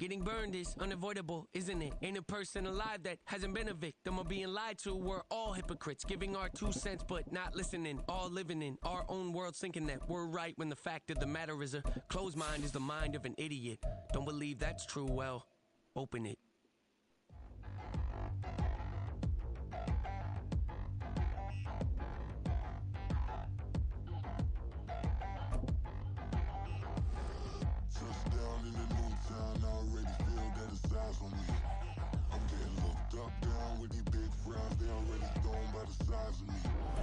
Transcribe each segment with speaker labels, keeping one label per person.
Speaker 1: Getting burned is unavoidable, isn't it? Ain't a person alive that hasn't been a victim of being lied to. We're all hypocrites, giving our 2 cents but not listening. All living in our own world, thinking that we're right when the fact of the matter is a closed mind is the mind of an idiot. Don't believe that's true? Well, open it.
Speaker 2: Touchdown in the new town, I already feel that it's eyes on me. I'm getting looked up, down with these big frowns, they already thrown by the size of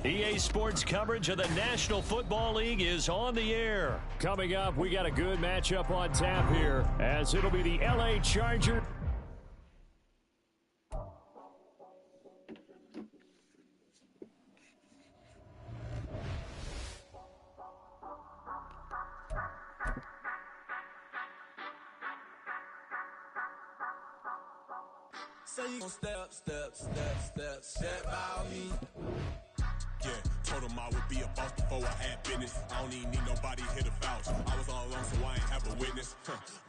Speaker 2: me.
Speaker 3: EA Sports coverage of the National Football League is on the air. Coming up, we got a good matchup on tap here, as it'll be the LA Chargers.
Speaker 4: So you gon' step out me.
Speaker 5: Yeah, told him I would be a boss before I had business. I don't even need nobody here to vouch. I was all alone, so I ain't have a witness.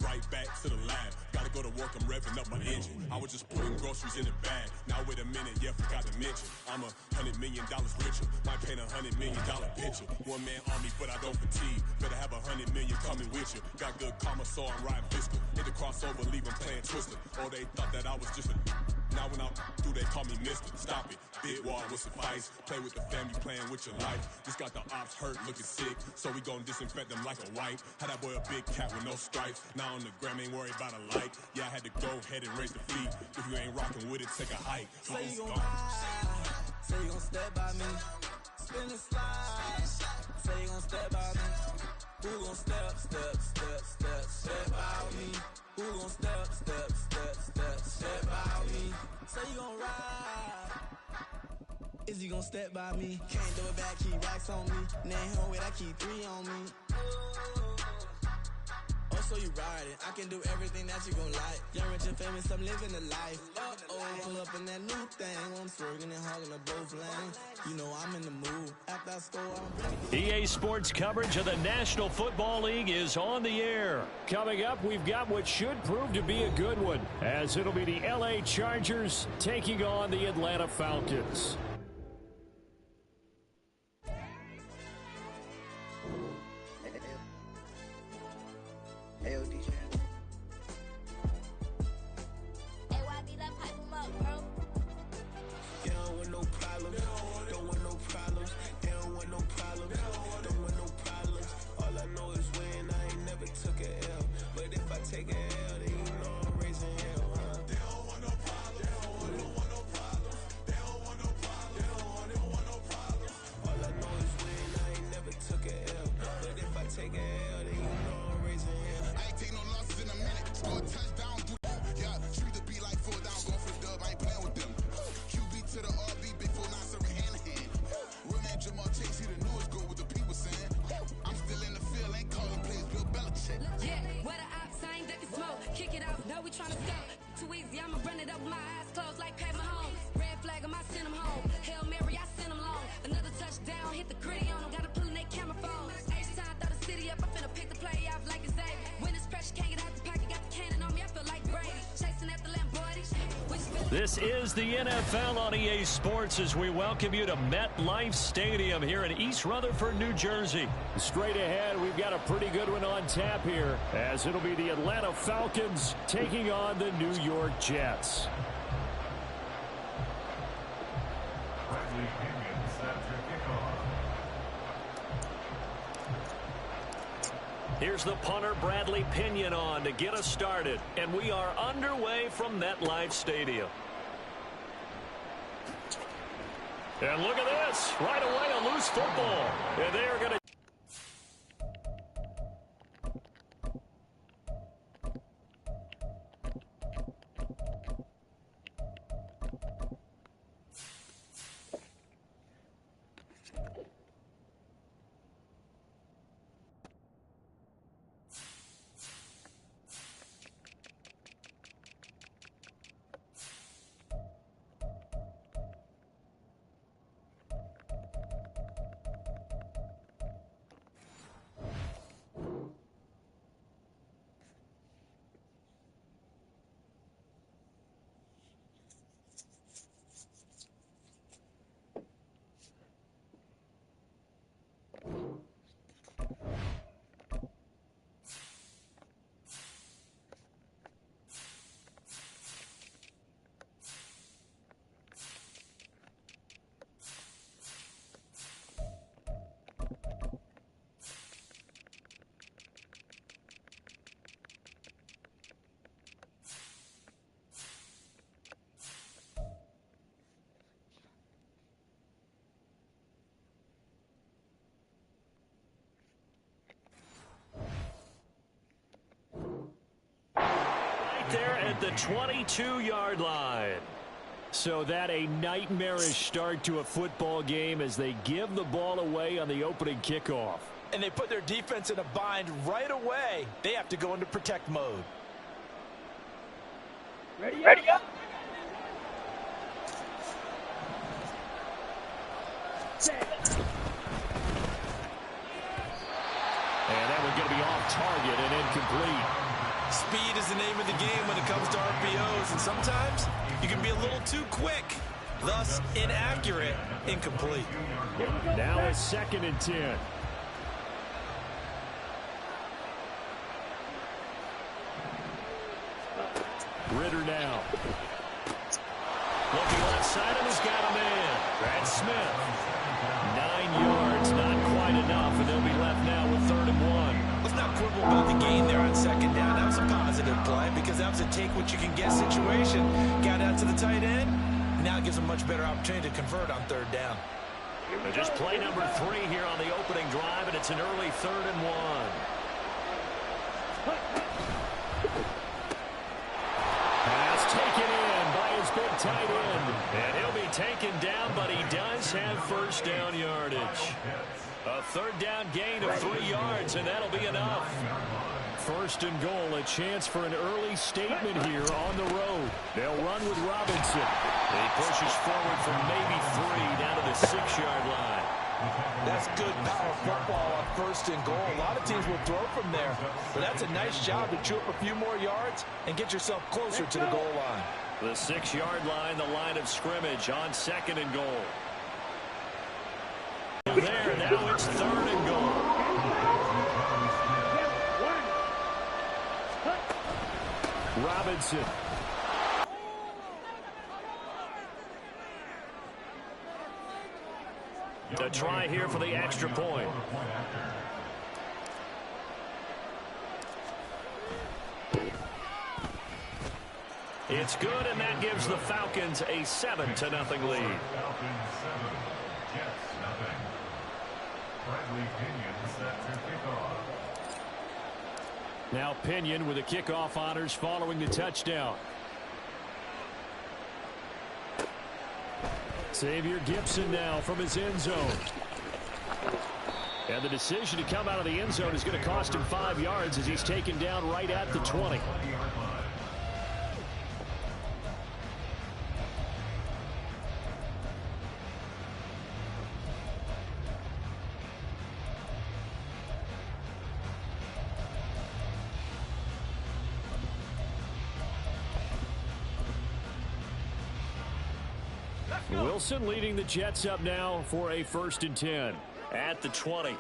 Speaker 5: Right back to the lab. Gotta go to work, I'm revving up my engine. I was just putting groceries in the bag. Now wait a minute, yeah, forgot to mention. I'm $100 million richer. Might paint $100 million picture. One man army, but I don't fatigue. Better have $100 million coming with you. Got good karma, so I'm riding fiscal. Hit the crossover, leave them playing Twister. Oh, they thought that I was just a. Now when I do, they call me Mister. Stop it. Big wall will suffice. Play with the family, playing with your life. Just got the ops hurt, looking sick. So we gon' disinfect them like a wipe. Had that boy a big cat with no stripes. Now on the gram, ain't worried about a light. Yeah, I had to go ahead and raise the feet. If you ain't rocking with it, take a hike.
Speaker 4: Say you gon' ride. Say you gon' step by me. Spin and slide. Say you gon' step by me. Who gon' step by me? Who gon' step by me? Say you gon' ride. Is you gon' step by me? Can't do it back, keep racks on me. Name home with I keep 3 on me. Oh, so you riding. I can do everything that you gon' like. Young, rich, and famous, I'm living the life. Pull up in that new thing. I'm swerving and hogging up both lanes. You know I'm in the mood. After I score, I'm bringing
Speaker 3: EA Sports coverage of the National Football League is on the air. Coming up, we've got what should prove to be a good one, as it'll be the LA Chargers taking on the Atlanta Falcons.
Speaker 4: take a L, then you know I'm raising hell, huh? They don't want no problem. They don't want no problem. They don't want no problem. They don't want no problem. All I know is win. I ain't never took a L. But if I take a L, then you know I'm raising hell.
Speaker 2: I ain't take no losses in a minute. Score a touchdown. Yeah, treat the beat like 4 down. Going for the dub. I ain't playing with them. QB to the RB. Big 4 9 serving hand to hand. Real name Jamal Chase. He the newest goal with the people saying. I'm still in the field. Ain't calling plays. Bill Belichick.
Speaker 6: Yeah, where the ops ain't that can smoke. Kick it off. Know we tryna scout. Too easy. I'ma run it up with my eyes closed like Pat Mahomes. Red flag 'em, I send 'em home. Hail Mary, I send 'em long. Another touchdown. Hit the gritty on 'em. Gotta pull in they camera phones. H-time, throw the city up. I finna pick the play off like it's Xavier. When it's pressure, can't get out the pocket. Got the cannon on me. I feel like Brady. Chasing after Lamborghini.
Speaker 3: This is the NFL on EA Sports as we welcome you to MetLife Stadium here in East Rutherford, New Jersey. Straight ahead, we've got a pretty good one on tap here, as it'll be the Atlanta Falcons taking on the New York Jets. Here's the punter, Bradley Pinion, on to get us started. And we are underway from MetLife Stadium. And look at this. Right away, a loose football. And they are going to... right there at the 22-yard line. So that a nightmarish start to a football game as they give the ball away on the opening kickoff.
Speaker 7: And they put their defense in a bind right away. They have to go into protect mode.
Speaker 8: Ready up.
Speaker 3: And that one's going to be off target and incomplete.
Speaker 7: Speed is the name of the game when it comes to RPOs, and sometimes you can be a little too quick, thus inaccurate, incomplete.
Speaker 3: Now it's 2nd and 10. Ritter now. Looking left side, and he's got a man. That's Smith. 9 yards, not quite enough, and they'll be left now with 3rd and 1.
Speaker 7: Let's not quibble about the gain there on 2nd down. That was a positive play because that was a take-what-you-can-get situation. Got out to the tight end. Now it gives them a much better opportunity to convert on 3rd down.
Speaker 3: Just play number 3 here on the opening drive, and it's an early 3rd and 1. Pass taken in by his big tight end. And he'll be taken down, but he does have 1st down yardage. A 3rd down gain of 3 yards, and that'll be enough. 1st and goal, a chance for an early statement here on the road. They'll run with Robinson. He pushes forward from maybe 3 down to the 6-yard line.
Speaker 7: That's good power football on 1st and goal. A lot of teams will throw from there, but that's a nice job to chew up a few more yards and get yourself closer to the goal line.
Speaker 3: The 6-yard line, the line of scrimmage on 2nd and goal. There, now it's 3rd and goal. Robinson. To try here for the extra point. It's good, and that gives the Falcons a 7-0 lead. Now Pinion with the kickoff honors following the touchdown. Xavier Gibson now from his end zone. And the decision to come out of the end zone is going to cost him 5 yards as he's taken down right at the 20. Wilson leading the Jets up now for a 1st and 10 at the 20.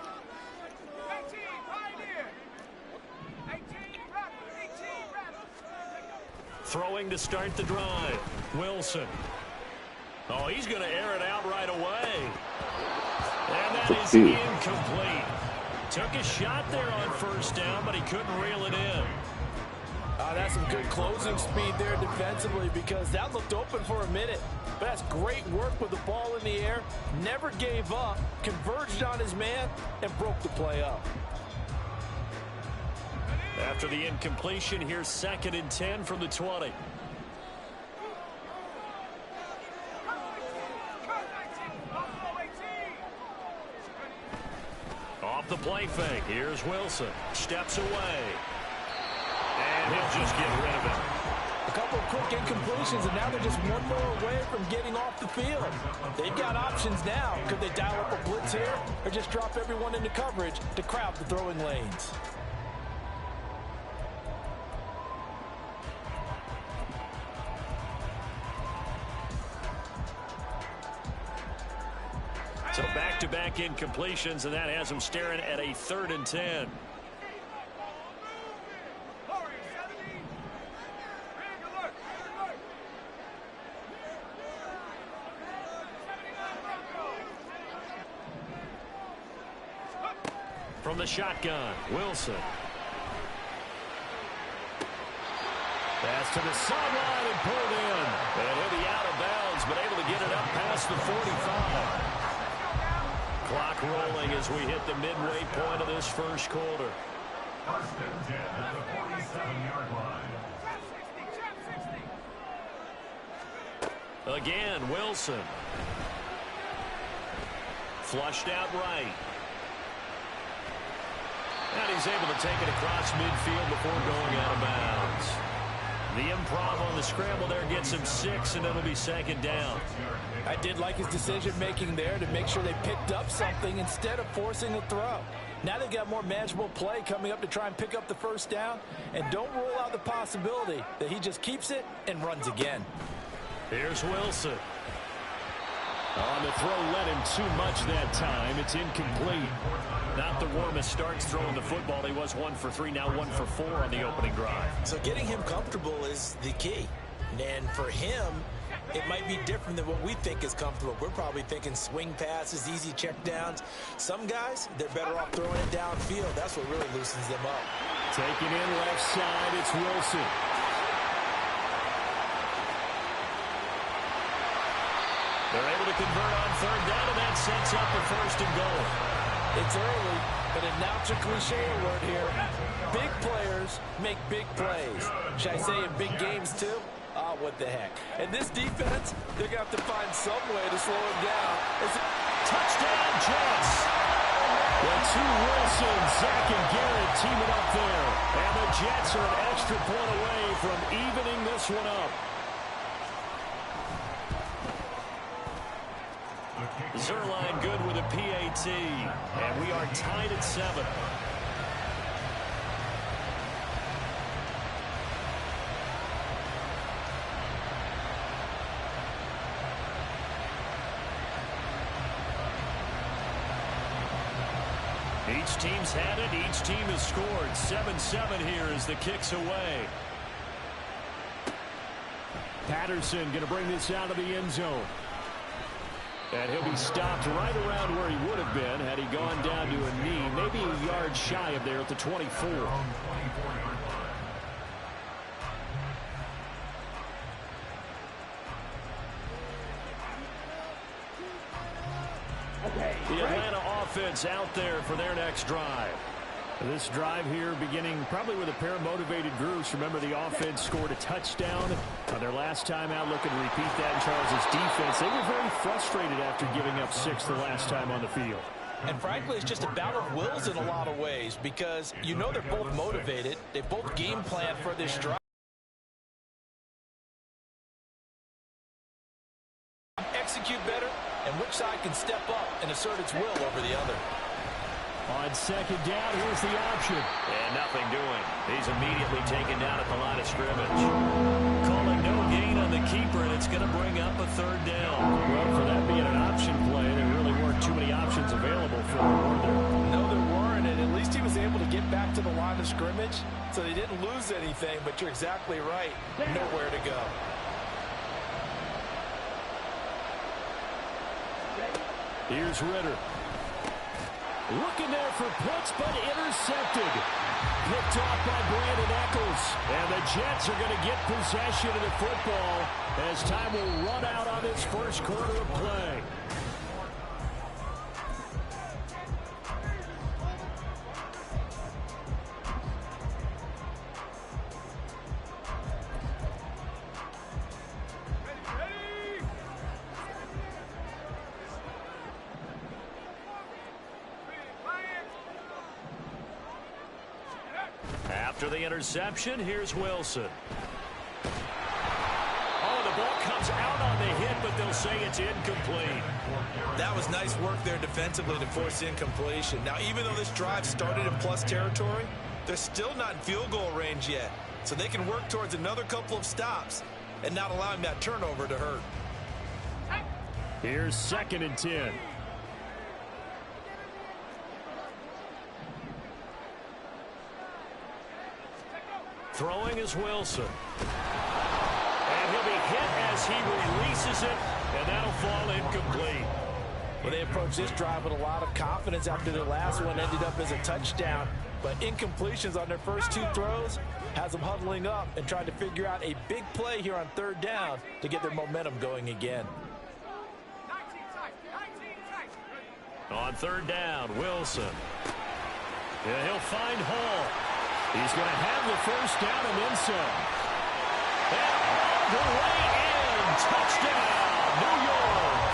Speaker 3: Throwing to start the drive. Wilson. Oh, he's going to air it out right away. And that is incomplete. Took a shot there on 1st down, but he couldn't reel it in.
Speaker 7: That's some good closing speed there defensively because that looked open for a minute. But that's great work with the ball in the air. Never gave up, converged on his man, and broke the play up.
Speaker 3: After the incompletion, here's 2nd and 10 from the 20. Off the play fake, here's Wilson. Steps away. And he'll just get rid of it.
Speaker 7: A couple of quick incompletions, and now they're just one more away from getting off the field. They've got options now. Could they dial up a blitz here or just drop everyone into coverage to crowd the throwing lanes?
Speaker 3: So back-to-back incompletions, and that has them staring at a 3rd and 10. From the shotgun, Wilson. Pass to the sideline and pulled in. And he'll be out of bounds, but able to get it up past the 45. Clock rolling as we hit the midway point of this 1st quarter.
Speaker 9: 1st and 10 at the 47-yard line.
Speaker 3: Again, Wilson. Flushed out right. And he's able to take it across midfield before going out of bounds. The improv on the scramble there gets him 6, and it'll be 2nd down.
Speaker 7: I did like his decision-making there to make sure they picked up something instead of forcing a throw. Now they've got more manageable play coming up to try and pick up the 1st down, and don't rule out the possibility that he just keeps it and runs again.
Speaker 3: Here's Wilson. On the throw, led him too much that time. It's incomplete. Not the warmest starts throwing the football. He was 1 for 3, now 1 for 4 on the opening drive.
Speaker 7: So getting him comfortable is the key. And for him, it might be different than what we think is comfortable. We're probably thinking swing passes, easy checkdowns. Some guys, they're better off throwing it downfield. That's what really loosens them up.
Speaker 3: Taking in left side, it's Wilson. They're able to convert on 3rd down, and that sets up a 1st and goal.
Speaker 7: It's early, but announce a cliche word here. Big players make big plays. Should I say in big games too? Ah, what the heck. And this defense, they're going to have to find some way to slow him down.
Speaker 3: Touchdown, Jets! The two Wilsons, Zach and Garrett teaming up there. And the Jets are an extra point away from evening this one up. Zerline good with a PAT, and we are tied at 7. Each team's had it, each team has scored. 7-7 here as the kick's away. Patterson going to bring this out of the end zone. And he'll be stopped right around where he would have been had he gone down to a knee, maybe a yard shy of there at the 24. The Atlanta offense out there for their next drive. This drive here beginning probably with a pair of motivated groups. Remember, the offense scored a touchdown on their last time out, looking to repeat that in Charles' defense. They were very frustrated after giving up 6 the last time on the field.
Speaker 7: And frankly, it's just a battle of wills in a lot of ways because you know they're both motivated. They both game plan for this drive. Execute better, and which side can step up and assert its will over the other.
Speaker 3: On 2nd down, here's the option. And nothing doing. He's immediately taken down at the line of scrimmage. Calling no gain on the keeper, and it's going to bring up a 3rd down. Well, for that being an option play, there really weren't too many options available for him, were there?
Speaker 7: No, there weren't, and at least he was able to get back to the line of scrimmage, so they didn't lose anything, but you're exactly right. Nowhere to go.
Speaker 3: Here's Ritter. Looking there for Pitts, but intercepted. Picked off by Brandon Eccles. And the Jets are going to get possession of the football as time will run out on this first quarter of play. After the interception, here's Wilson. Oh, the ball comes out on the hit, but they'll say it's incomplete.
Speaker 7: That was nice work there defensively to force incompletion. Now, even though this drive started in plus territory, they're still not in field goal range yet. So they can work towards another couple of stops and not allowing that turnover to hurt.
Speaker 3: Here's 2nd and 10. Throwing is Wilson. And he'll be hit as he releases it, and that'll fall incomplete.
Speaker 7: Well, they approached this drive with a lot of confidence after their last one ended up as a touchdown. But incompletions on their first 2 throws has them huddling up and trying to figure out a big play here on 3rd down to get their momentum going again.
Speaker 3: On 3rd down, Wilson. Yeah, he'll find Hall. He's going to have the first down and then some. And all the way in. Touchdown, New York.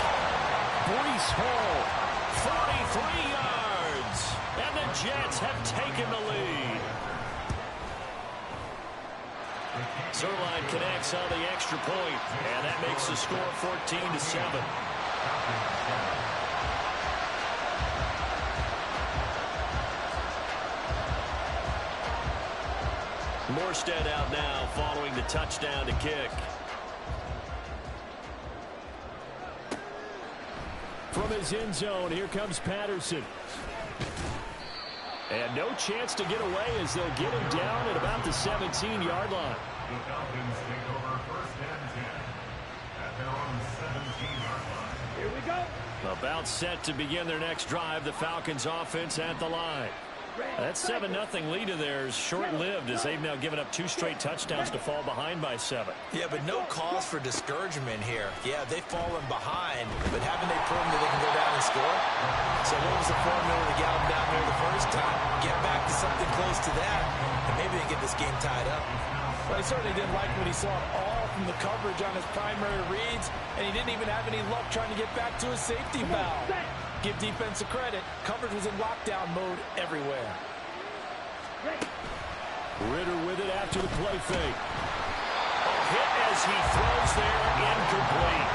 Speaker 3: Breece Hall, 43 yards. And the Jets have taken the lead. Zerline connects on the extra point, and that makes the score 14-7. Morstead out now following the touchdown to kick. From his end zone, here comes Patterson. And no chance to get away as they'll get him down at about the 17-yard line.
Speaker 8: The Falcons take over first and 10 at their own 17-yard line.
Speaker 3: Here we go. About set to begin their next drive. The Falcons offense at the line. That 7-0 lead of theirs short-lived as they've now given up 2 straight touchdowns to fall behind by 7.
Speaker 7: Yeah, but no cause for discouragement here. Yeah, they've fallen behind, but haven't they proven that they can go down and score? So what was the formula to get them down there the first time? Get back to something close to that, and maybe they get this game tied up.
Speaker 9: Well, he certainly didn't like what he saw at all from the coverage on his primary reads, and he didn't even have any luck trying to get back to his safety valve. Give defense a credit. Coverage was in lockdown mode everywhere.
Speaker 3: Ritter with it after the play fake. Hit as he throws there, incomplete.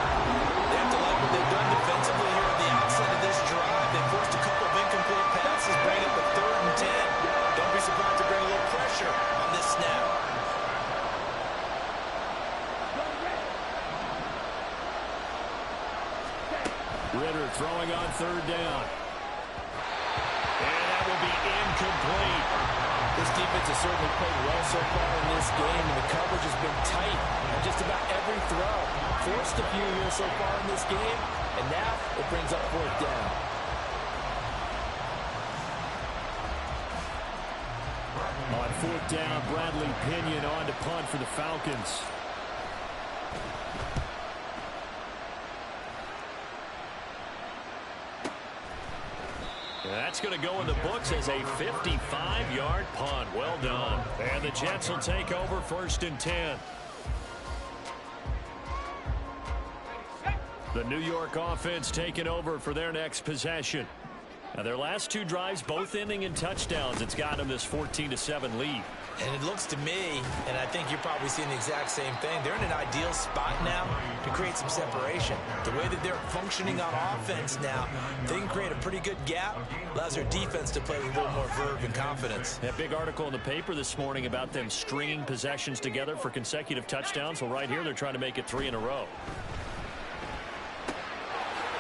Speaker 7: They have to like what they've done defensively here at the outset of this drive. They forced a couple of incomplete passes, bring up a 3rd and 10. Don't be surprised to bring a little pressure on this snap.
Speaker 3: Ritter throwing on 3rd down. And that will be incomplete.
Speaker 9: This defense has certainly played well so far in this game, and the coverage has been tight on just about every throw. Forced a few here so far in this game, and now it brings up 4th down.
Speaker 3: On 4th down, Bradley Pinion on to punt for the Falcons. That's going to go in the books as a 55-yard punt. Well done. And the Jets will take over 1st and 10. The New York offense taking over for their next possession. Now, their last 2 drives, both ending in touchdowns. It's got them this 14-7 lead.
Speaker 7: And it looks to me, and I think you're probably seeing the exact same thing, they're in an ideal spot now to create some separation. The way that they're functioning on offense now, they can create a pretty good gap, allows their defense to play with a little more verve and confidence.
Speaker 3: That big article in the paper this morning about them stringing possessions together for consecutive touchdowns. Well, right here, they're trying to make it 3 in a row.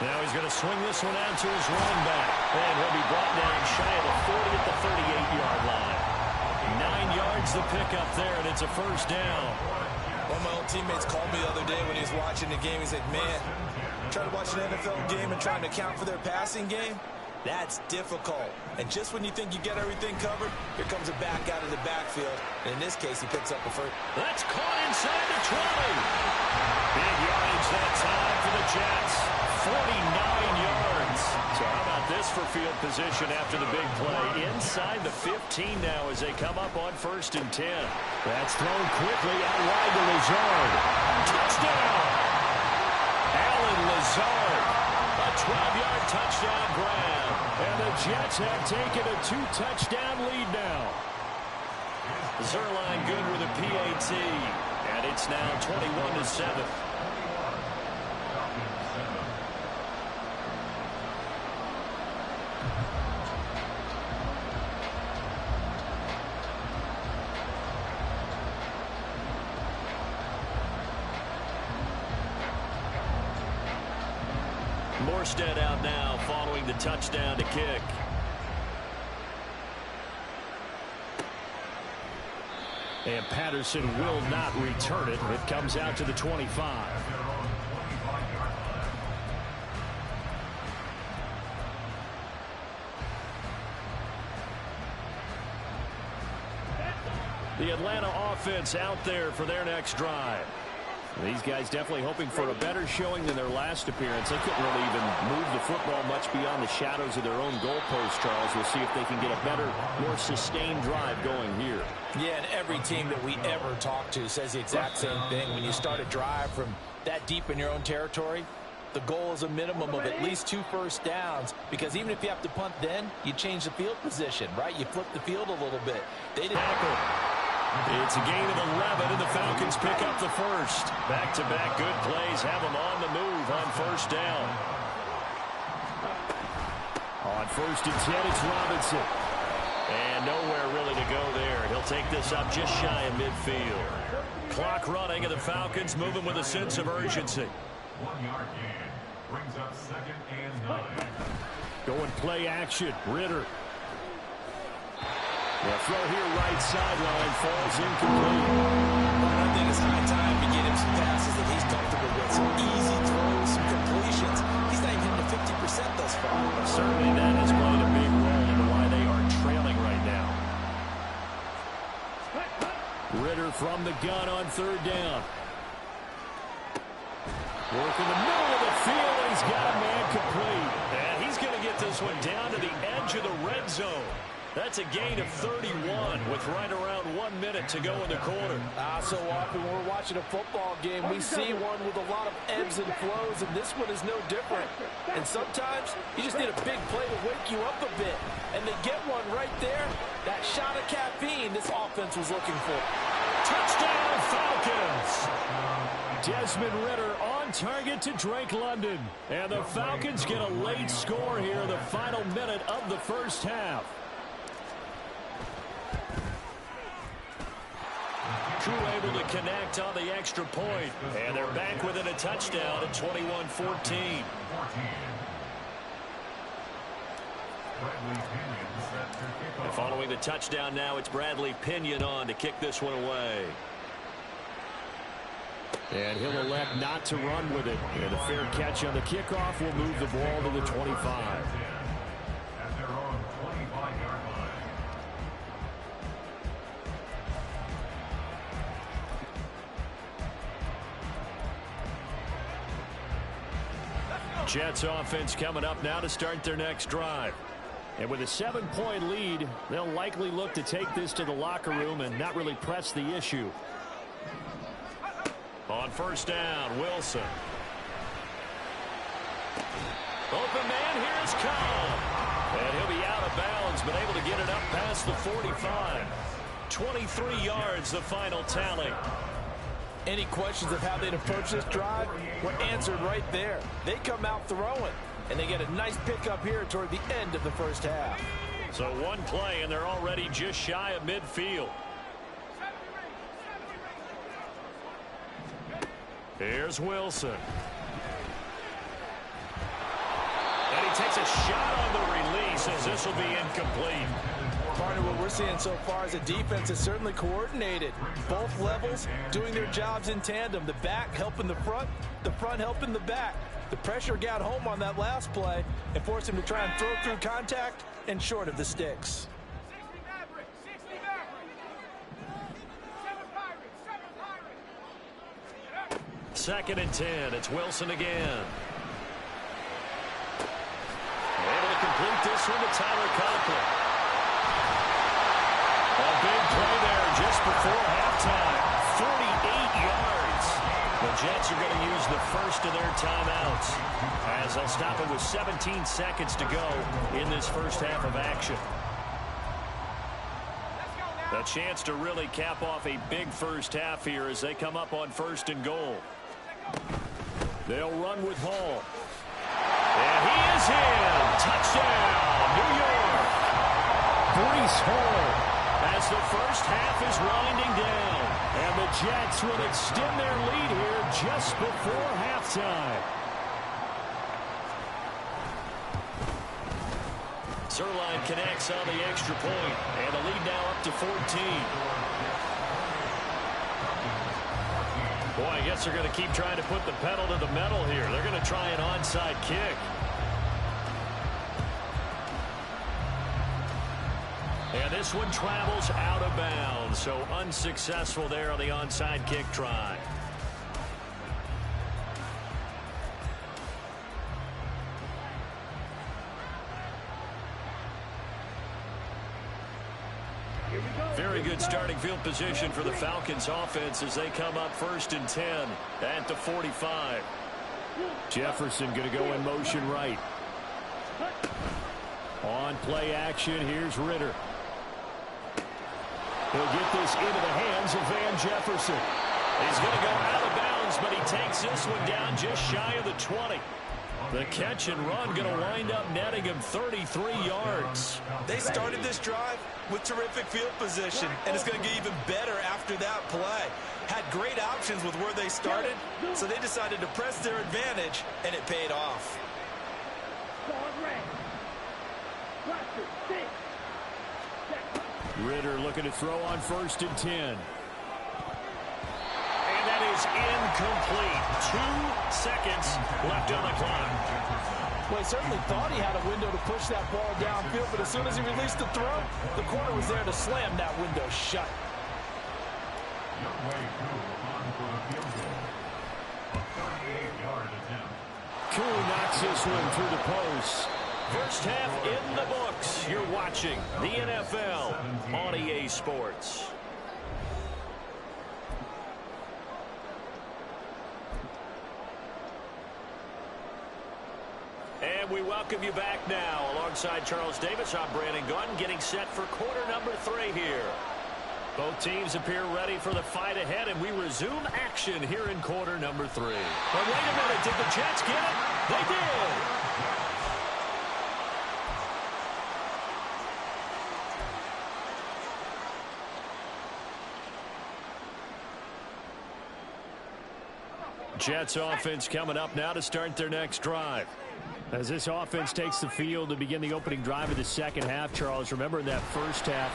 Speaker 3: Now he's going to swing this one out to his running back. And he'll be brought down shy of the 40 at the 38-yard line. 9 yards the pickup there, and it's a 1st down.
Speaker 7: One of my old teammates called me the other day when he was watching the game. He said, man, trying to watch an NFL game and trying to account for their passing game, that's difficult. And just when you think you get everything covered, here comes a back out of the backfield. And in this case, he picks up a 1st.
Speaker 3: That's caught inside the 20. Big yardage that time for the Jets. 49 yards. So how about this for field position after the big play? Inside the 15 now as they come up on 1st and 10. That's thrown quickly out wide to Lazard. Touchdown! Alan Lazard. A 12-yard touchdown grab. And the Jets have taken a 2-touchdown lead now. Zerline good with a PAT. And it's now 21-7. Morstead out now following the touchdown to kick. And Patterson will not return it. It comes out to the 25. The Atlanta offense out there for their next drive. These guys definitely hoping for a better showing than their last appearance. They couldn't really even move the football much beyond the shadows of their own goalpost, Charles. We'll see if they can get a better, more sustained drive going here.
Speaker 9: Yeah, and every team that we ever talk to says the exact same thing. When you start a drive from that deep in your own territory, the goal is a minimum of at least 2 first downs, because even if you have to punt then, you change the field position, right? You flip the field a little bit. They didn't tackle.
Speaker 3: It's a gain of 11, and the Falcons pick up the first. Back-to-back good plays have them on the move on first down. On 1st and 10, it's Robinson. And nowhere really to go there. He'll take this up just shy of midfield. Clock running, and the Falcons moving with a sense of urgency.
Speaker 8: 1-yard gain. Brings up 2nd and 9.
Speaker 3: Going play action. Ritter. The throw here right sideline falls incomplete.
Speaker 9: I think it's high time to get him some passes that he's comfortable with. Some easy throws, some completions. He's not even hitting the 50% thus far.
Speaker 3: Certainly that has played a big role in why they are trailing right now. Ritter from the gun on 3rd down. Work in the middle of the field, and he's got a man complete. And he's going to get this one down to the edge of the red zone. That's a gain of 31 with right around 1 minute to go in the quarter.
Speaker 9: So often when we're watching a football game, we see one with a lot of ebbs and flows, and this one is no different. And sometimes you just need a big play to wake you up a bit. And they get one right there. That shot of caffeine this offense was looking for.
Speaker 3: Touchdown, Falcons! Desmond Ritter on target to Drake London. And the Falcons get a late score here in the final minute of the first half. Crew able to connect on the extra point. And they're back within a touchdown at 21-14. And following the touchdown now, it's Bradley Pinion on to kick this one away. And he'll elect not to run with it. And a fair catch on the kickoff will move the ball to the 25.
Speaker 8: At their own 25-yard line.
Speaker 3: Jets offense coming up now to start their next drive. And with a 7-point lead, they'll likely look to take this to the locker room and not really press the issue. On 1st down, Wilson. Open man, here's Cobb. And he'll be out of bounds, but able to get it up past the 45. 23 yards, the final tally.
Speaker 9: Any questions of how they'd approach this drive were answered right there. They come out throwing, and they get a nice pickup here toward the end of the first half.
Speaker 3: So one play, and they're already just shy of midfield. Here's Wilson. And he takes a shot on the release as this will be incomplete.
Speaker 9: Part of what we're seeing so far is a defense is certainly coordinated. Both levels doing their jobs in tandem. The back helping the front helping the back. The pressure got home on that last play and forced him to try and throw through contact and short of the sticks.
Speaker 3: 2nd and 10. It's Wilson again. Able to complete this one to Tyler Conklin. A big play there just before halftime. 48 yards. The Jets are going to use the first of their timeouts as they'll stop it with 17 seconds to go in this first half of action. A chance to really cap off a big first half here as they come up on 1st and goal. They'll run with Hall. And he is in. Touchdown, New York. Breece Hall as the first half is winding down. And the Jets will extend their lead here just before halftime. Zerline connects on the extra point, and the lead now up to 14. Boy, I guess they're going to keep trying to put the pedal to the metal here. They're going to try an onside kick. And this one travels out of bounds, so unsuccessful there on the onside kick try. starting field position for the Falcons offense as they come up 1st and 10 at the 45. Jefferson going to go in motion right. On play action, here's Ritter. He'll get this into the hands of Van Jefferson. He's going to go out of bounds, but he takes this one down just shy of the 20. The catch and run going to wind up netting him 33 yards.
Speaker 9: They started this drive with terrific field position, and it's going to get even better after that play. Had great options with where they started, so they decided to press their advantage, and it paid off.
Speaker 3: Ritter looking to throw on 1st and 10. That is incomplete. 2 seconds left on the clock.
Speaker 9: Well, he certainly thought he had a window to push that ball downfield, but as soon as he released the throw, the corner was there to slam that window shut.
Speaker 3: Koo knocks this one through the post. First half in the books. You're watching the NFL on EA Sports. And we welcome you back now. Alongside Charles Davis, I'm Brandon Gunn, getting set for quarter number 3 here. Both teams appear ready for the fight ahead, and we resume action here in quarter number 3. But wait a minute, did the Jets get it? They did! Jets offense coming up now to start their next drive. As this offense takes the field to begin the opening drive of the second half, Charles, remember in that first half,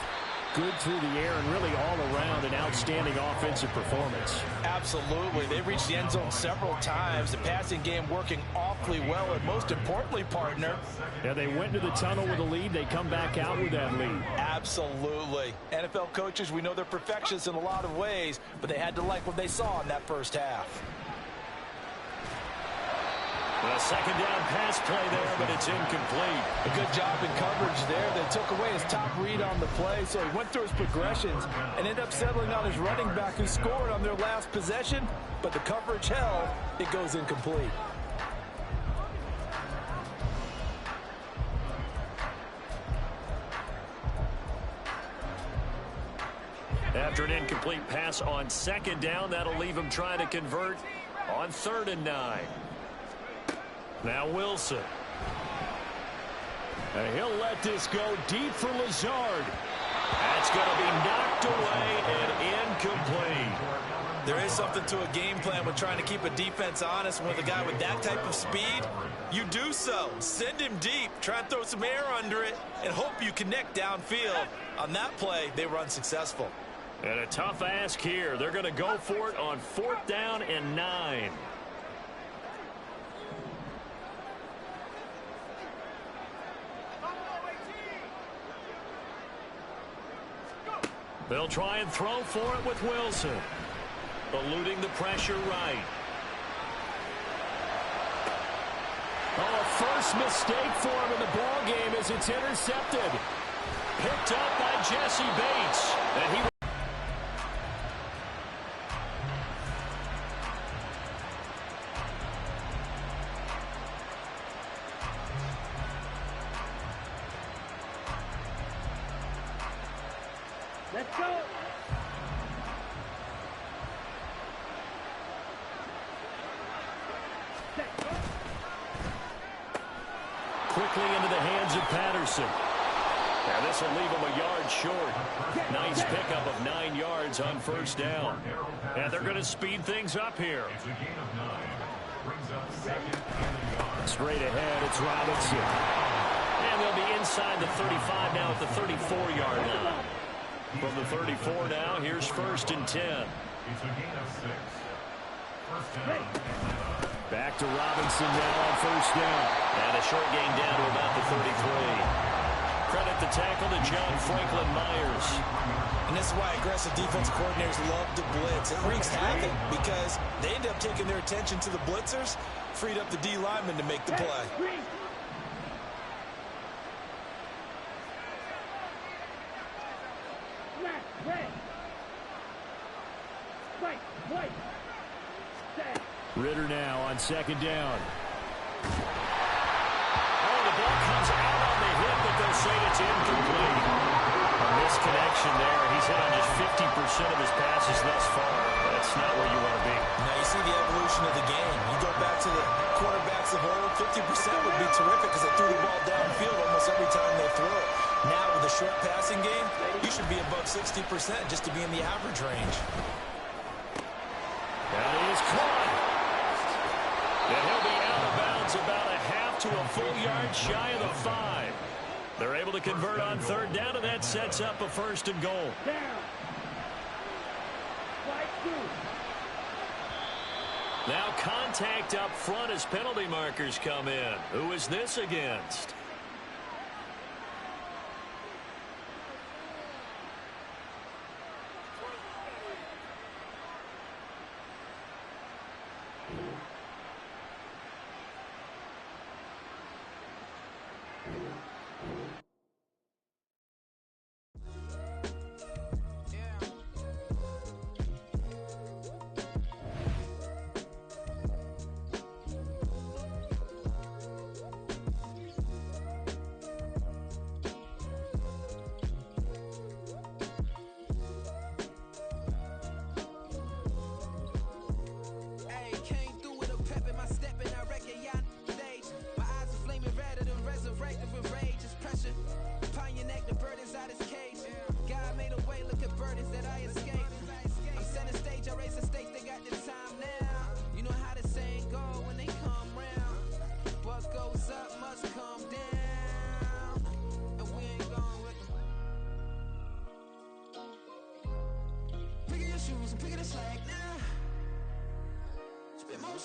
Speaker 3: good through the air and really all around an outstanding offensive performance.
Speaker 9: Absolutely. They reached the end zone several times. The passing game working awfully well, and most importantly, partner.
Speaker 3: Yeah, they went to the tunnel with a lead. They come back out with that lead.
Speaker 9: Absolutely. NFL coaches, we know they're perfectionists in a lot of ways, but they had to like what they saw in that first half.
Speaker 3: A second down pass play there, but it's incomplete.
Speaker 9: A good job in coverage there. They took away his top read on the play, so he went through his progressions and ended up settling on his running back who scored on their last possession, but the coverage held. It goes incomplete.
Speaker 3: After an incomplete pass on second down, that'll leave him trying to convert on 3rd and 9. Now Wilson. And he'll let this go deep for Lazard. That's going to be knocked away and incomplete.
Speaker 9: There is something to a game plan with trying to keep a defense honest. With a guy with that type of speed, you do so. Send him deep. Try and throw some air under it and hope you connect downfield. On that play, they were unsuccessful.
Speaker 3: And a tough ask here. They're going to go for it on 4th down and 9. They'll try and throw for it with Wilson. Eluding the pressure right. Oh, a first mistake for him in the ball game as it's intercepted. Picked up by Jesse Bates. And he
Speaker 10: Let's go.
Speaker 3: quickly into the hands of Patterson. Now this will leave him a yard short. Nice pickup of 9 yards on 1st down. And they're going to speed things up here. Straight ahead, it's Robinson. And they'll be inside the 35 now at the 34-yard line. From the 34 now, here's 1st and 10. Back to Robinson now on 1st down. And a short gain down to about the 33. Credit the tackle to John Franklin Myers.
Speaker 9: And this is why aggressive defensive coordinators love to blitz. It wreaks havoc because they end up taking their attention to the blitzers, freed up the D lineman to make the play.
Speaker 10: Red.
Speaker 3: Ritter now on second down. Oh, the ball comes out on the hit, but they'll say it's incomplete. A misconnection there. He's hit on just 50% of his passes thus far. That's not where you want to be.
Speaker 10: Now you see the evolution of the game. You go back to the quarterbacks of old, 50% would be terrific because they threw the ball downfield almost every time they threw it. Now with a short passing game, you should be above 60% just to be in the average range.
Speaker 3: That is caught. And he'll be out of bounds about a half to a full yard shy of the 5. They're able to convert on third down, and that sets up a first and goal. Now contact up front as penalty markers come in. Who is this against?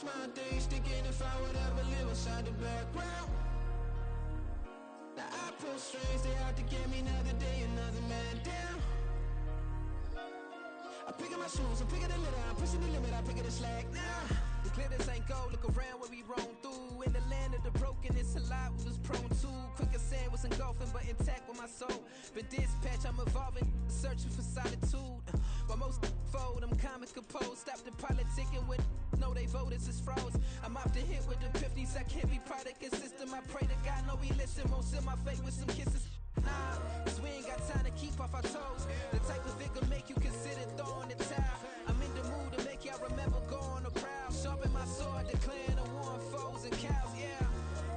Speaker 4: My days thinking if I would ever live inside the background. Now I pull strings, they out to get me another day, another man down. I pick up my shoes, I'm picking the litter, I'm pushing the limit, I pick up the slack now. The glitters ain't gold, look around where we roam through. In the land of the broken, it's a lot we was prone to. Quicker sand was engulfing, but intact with my soul. Been dispatched, I'm evolving, searching for solitude. While most fold, I'm comic composed. Stop the politicking with no, they voters is froze. I'm often hit with the 50s. I can't be product of system. I pray to God, no, we listen. Won't seal my fate with some kisses. Nah, cause we ain't got time to keep off our toes. The type of it can make you consider throwing the towel. I'm in the mood to make y'all remember going to proud. Sharpen my sword, declaring a war on foes and cows, yeah.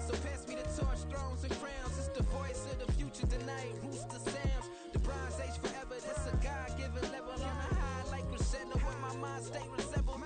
Speaker 4: So pass me the torch, thrones and crowns. It's the voice of the future tonight. Rooster sounds. The Bronze Age forever. This a God-given level on a high like crescendo. Where my mind stay resemble.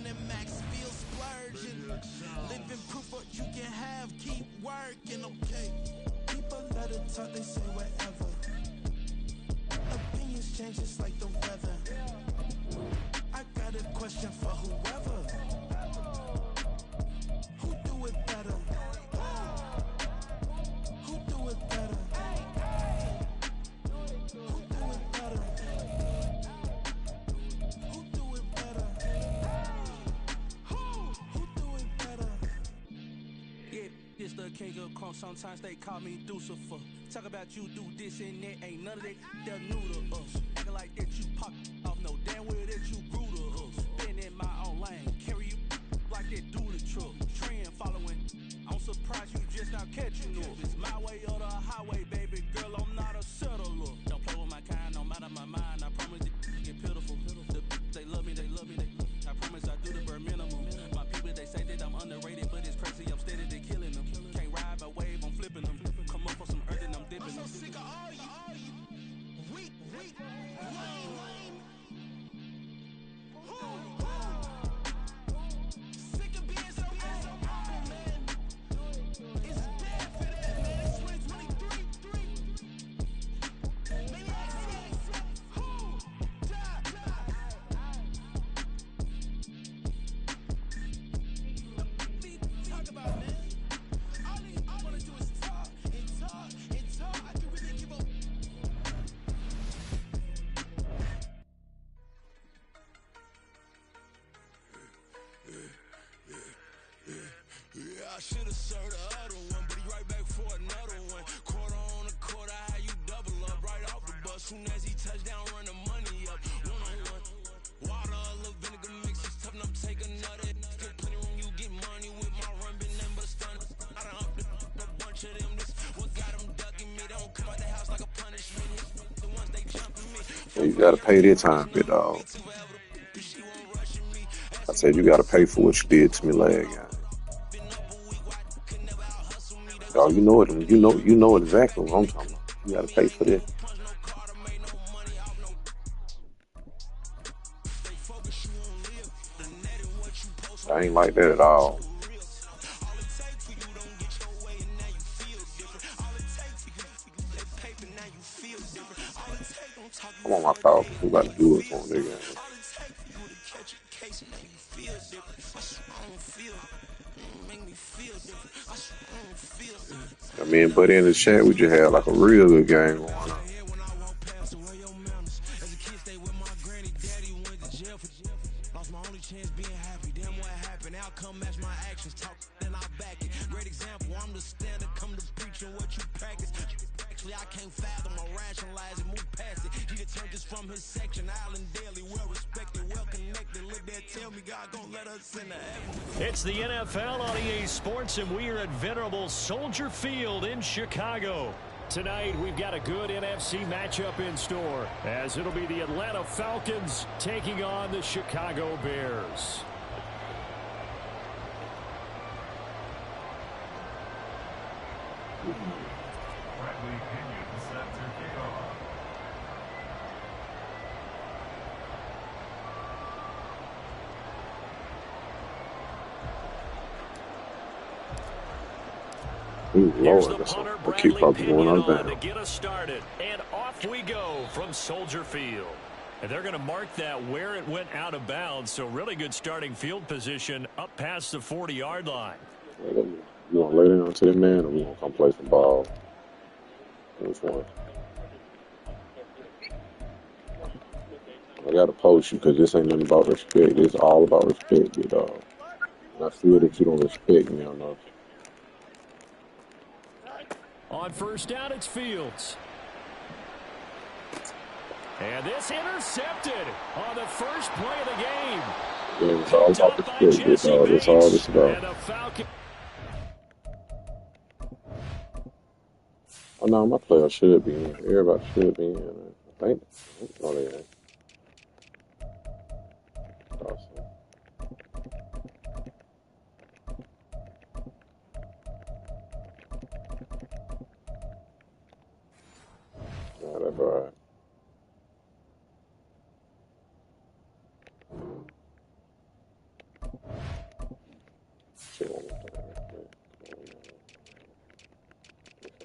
Speaker 4: And max feel splurging. Living proof what you can have, keep working, okay. People let it talk, they say whatever. Opinions change just like the weather. I got a question for whoever. Who do it better? Who do it better? Who do it better? Who do it better? This the king of crunk, sometimes they call me Lucifer. Talk about you do this and that, ain't none of that, they're new to us. Acting like that you pop off, no damn well that you grew to us. Been in my own lane, carry you like that do the truck. Trend following, I'm surprised you just not catching up. It's my way or the highway, baby girl, I'm not a settler. Don't play with my kind, no matter my mind, I promise you get I should have served the other one, but he right back for another one. Quarter on a quarter, how you double up right off the bus. Soon as he touch down, run the money up. One-on-one. Water, a little vinegar mix, it's tough enough, take another. Still plenty room, you get money with my run, been nothing but a stun. I done upped a bunch of them, this what got them ducking me. Don't come out the house like a punishment. The ones they jumping me.
Speaker 11: You gotta pay their time, big dog. I said you gotta pay for what you did to me last game. Dog, you know it. You know exactly what I'm talking about. You gotta pay for this. I ain't like that at all. Come on, my Falcons. We about to do it on this game. I mean, but in the chat, we just had like a real good game going on.
Speaker 3: It's the NFL on EA Sports, and we are at venerable Soldier Field in Chicago. Tonight, we've got a good NFC matchup in store, as it'll be the Atlanta Falcons taking on the Chicago Bears.
Speaker 11: Ooh,
Speaker 3: Here's
Speaker 11: Lord,
Speaker 3: the punter,
Speaker 11: keep
Speaker 3: Bradley Pinion, on
Speaker 11: down.
Speaker 3: to get us started. And off we go from Soldier Field. And they're going to mark that where it went out of bounds. So really good starting field position up past the 40-yard line.
Speaker 11: You want to lay down to the man, or we want to come play some ball? Which one? I got to post you because this ain't nothing about respect. It's all about respect, big dog. And I feel that you don't respect me enough.
Speaker 3: On first down, it's Fields. And this intercepted on the first play of the game.
Speaker 11: Yeah, it's all about respect, big dog. That's all it's about.
Speaker 3: And a Falcon.
Speaker 11: Oh, no, my player should be in. Everybody should be in. I think. No, they ain't. Awesome. Yeah, that's all right. Shit, one more time.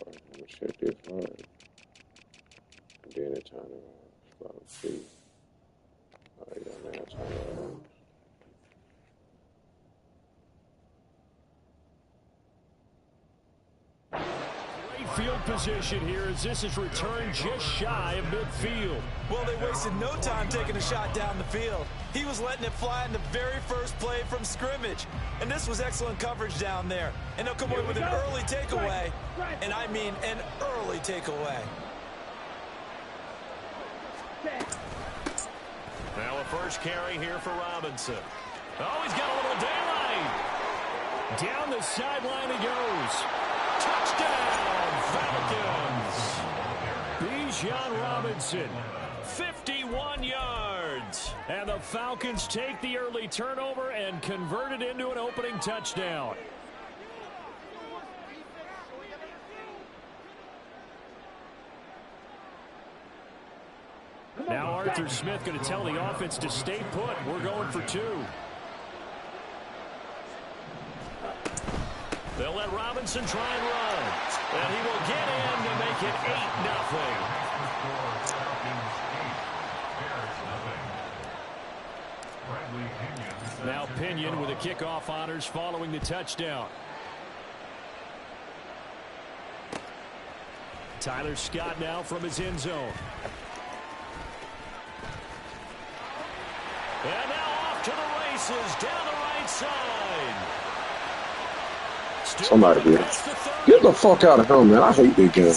Speaker 11: I'm gonna check this right. And then it turn around. So let's see. Alright, yeah, now turn around.
Speaker 3: Field position here as this is returned just shy of midfield.
Speaker 10: Well, they wasted no time taking a shot down the field. He was letting it fly in the very first play from scrimmage. And this was excellent coverage down there. And they'll come away with an early takeaway. And I mean an early takeaway.
Speaker 3: Now a first carry here for Robinson. Oh, he's got a little daylight. Down the sideline he goes. Touchdown, Falcons. Bijan Robinson, 51 yards. And the Falcons take the early turnover and convert it into an opening touchdown. Now Arthur Smith going to tell the offense to stay put. We're going for two. They'll let Robinson try and run. And he will get in to make it 8-0. Now Pinion with the kickoff honors following the touchdown. Tyler Scott now from his end zone. And now off to the races down the right side.
Speaker 11: Somebody here. Get the fuck out of here, man. I hate this game.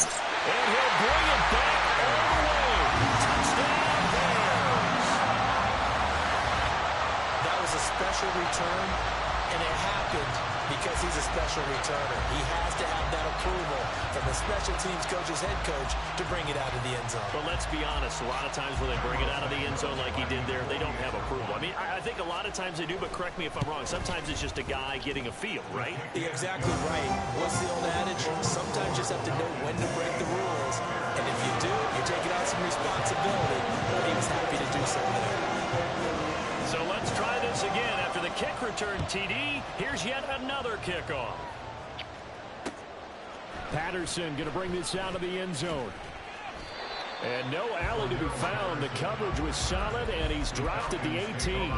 Speaker 10: That was a special return, and it happened because he's a special returner. He has to have that approval from the special teams coach's head coach to bring it out of the end zone.
Speaker 3: But let's be honest, a lot of times when they bring it out of the end zone like he did there, they don't have approval. I mean, I think a lot of times they do, but correct me if I'm wrong. Sometimes it's just a guy getting a feel, right?
Speaker 10: You're exactly right. What's the old adage? Sometimes you just have to know when to break the rules. And if you do, you're taking on some responsibility. But he was happy to do so there.
Speaker 3: So let's try this again. After the kick return TD, here's yet another kickoff. Patterson going to bring this out of the end zone. And no alley to be found. The coverage was solid, and he's dropped at the 18.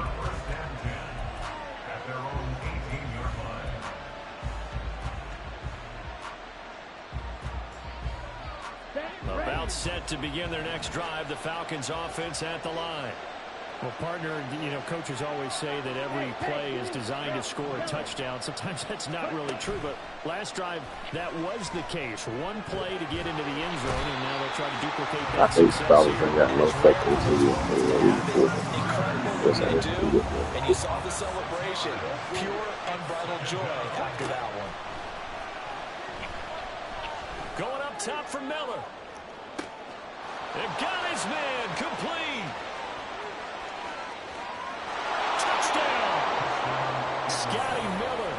Speaker 3: About set to begin their next drive. The Falcons offense at the line.
Speaker 12: Well, partner, you know, coaches always say that every play is designed to score a touchdown. Sometimes that's not really true, but last drive, that was the case. One play to get into the end zone, and now they'll try to duplicate that success here.
Speaker 10: And you saw the celebration. Pure, unbridled joy after that one.
Speaker 3: Going up top for Miller. They've got his man complete. Scotty Miller,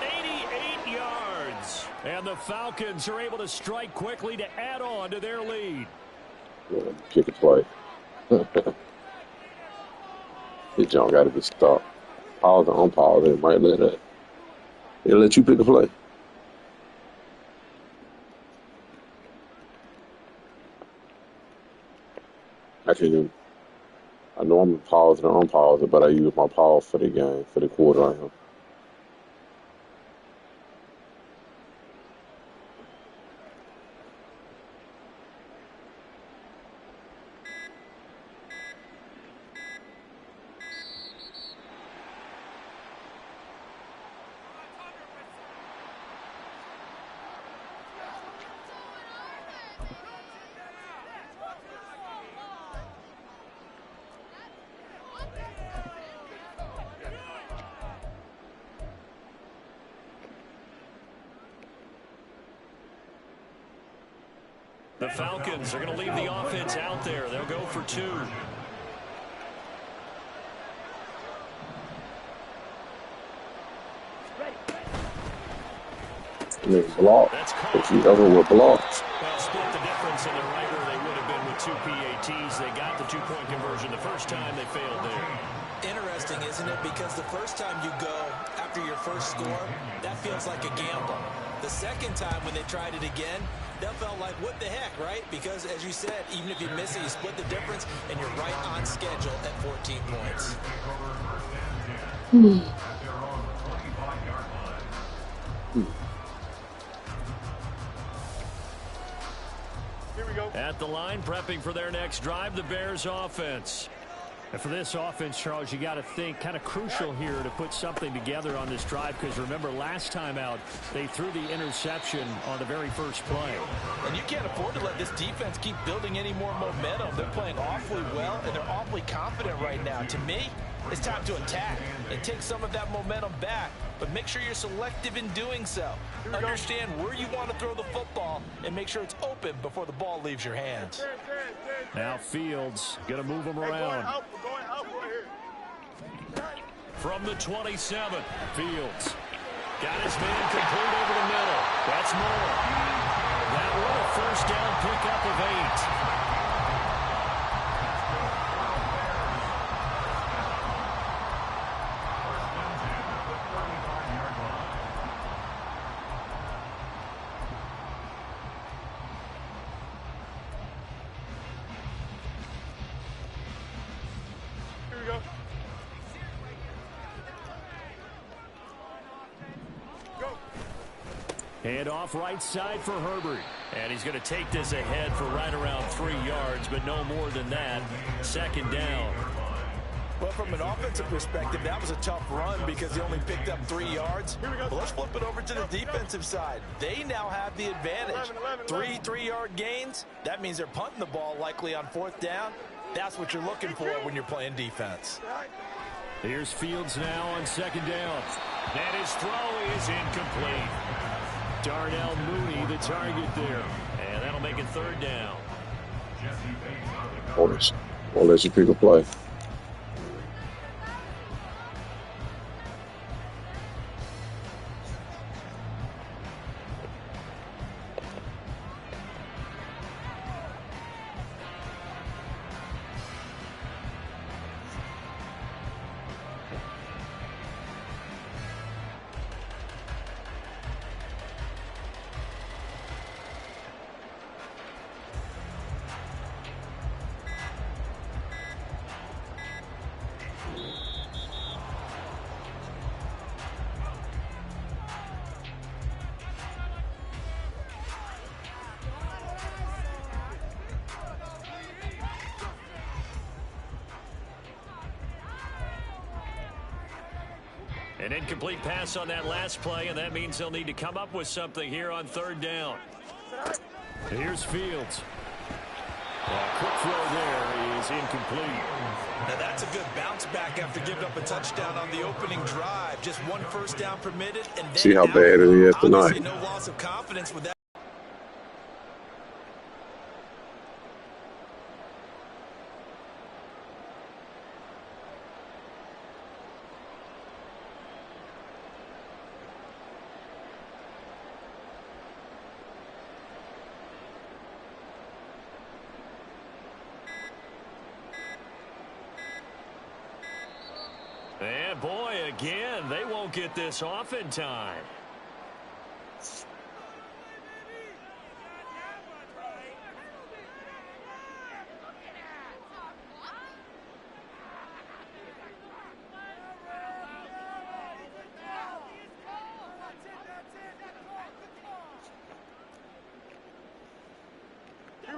Speaker 3: 88 yards. And the Falcons are able to strike quickly to add on to their lead.
Speaker 11: Kick it play. This jump got to be stopped. Pause or unpause. It might let that. It'll let you pick the play. I normally pause it or unpause it, but I use my pause for the game, for the quarter round.
Speaker 3: The Falcons are going to leave the offense out there. They'll go for two.
Speaker 11: Block. If you ever were blocked.
Speaker 3: Well, split the difference in the right where they would have been with two PATs. They got the two-point conversion the first time. They failed there.
Speaker 10: Interesting, isn't it? Because the first time you go after your first score, that feels like a gamble. The second time when they tried it again, that felt like, what the heck, right? Because, as you said, even if you miss it, you split the difference, and you're right on schedule at 14 points.
Speaker 3: Here we go. At the line, prepping for their next drive, the Bears offense.
Speaker 12: And for this offense, Charles, you got to think kind of crucial here to put something together on this drive, because remember last time out they threw the interception on the very first play.
Speaker 9: And you can't afford to let this defense keep building any more momentum. They're playing awfully well, and they're awfully confident right now. To me, it's time to attack and take some of that momentum back, but make sure you're selective in doing so. Understand where you want to throw the football and make sure it's open before the ball leaves your hands.
Speaker 12: Now Fields going to move them around.
Speaker 3: From the 27, Fields got his man complete over the middle. That's more. That was a first down pickup of 8.
Speaker 12: Hand off right side for Herbert.
Speaker 3: And he's going to take this ahead for right around 3 yards, but no more than that. Second down.
Speaker 9: Well, from an offensive perspective, that was a tough run because they only picked up 3 yards. But let's flip it over to the defensive side. They now have the advantage. 3 3-yard gains. That means they're punting the ball likely on 4th down. That's what you're looking for when you're playing defense.
Speaker 3: Here's Fields now on 2nd down. And his throw is incomplete. Darnell Mooney, the target there. And that'll make it 3rd down.
Speaker 11: Won't let you pick a play.
Speaker 3: An incomplete pass on that last play, and that means they'll need to come up with something here on 3rd down. Here's Fields. Quick throw there is incomplete.
Speaker 9: Now that's a good bounce back after giving up a touchdown on the opening drive. Just 1 first down permitted. And then
Speaker 11: see how bad it is tonight.
Speaker 9: No loss of confidence with that.
Speaker 3: And boy, again, they won't get this off in time.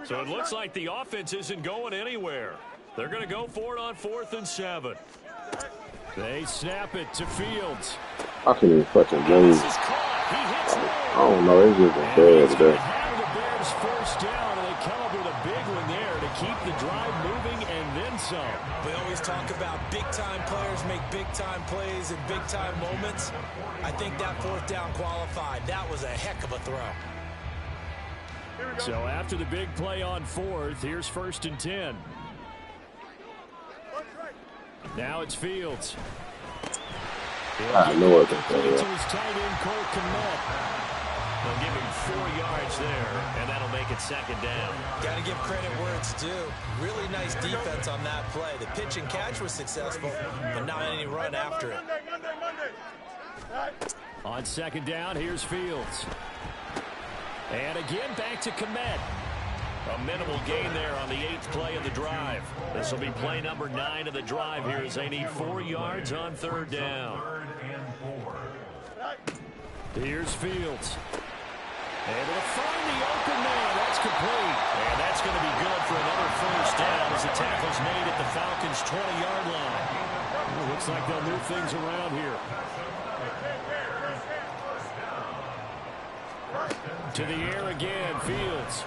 Speaker 3: So it looks like the offense isn't going anywhere. They're going to go for it on 4th and 7. They snap it to Fields.
Speaker 11: I can't even fucking move. I don't know. It's just bad today.
Speaker 3: The Bears first down, and they come up with a big one there to keep the drive moving and then some.
Speaker 9: We always talk about big-time players make big-time plays in big-time moments. I think that 4th down qualified. That was a heck of a throw.
Speaker 3: So after the big play on 4th, here's 1st and 10. Now it's Fields.
Speaker 11: I know it.
Speaker 3: To his tight end, Cole Kmet. They'll give him 4 yards there, and that'll make it 2nd down.
Speaker 9: Got to give credit where it's due. Really nice defense on that play. The pitch and catch was successful, but not any run after it.
Speaker 3: On 2nd down, here's Fields. And again, back to Kmet. A minimal gain there on the 8th play of the drive. This will be play number 9 of the drive here as they need 4 yards on 3rd down. Here's Fields. Able to find the open man. That's complete. And that's going to be good for another first down as the tackle's made at the Falcons' 20-yard line. Well, looks like they'll move things around here. To the air again, Fields.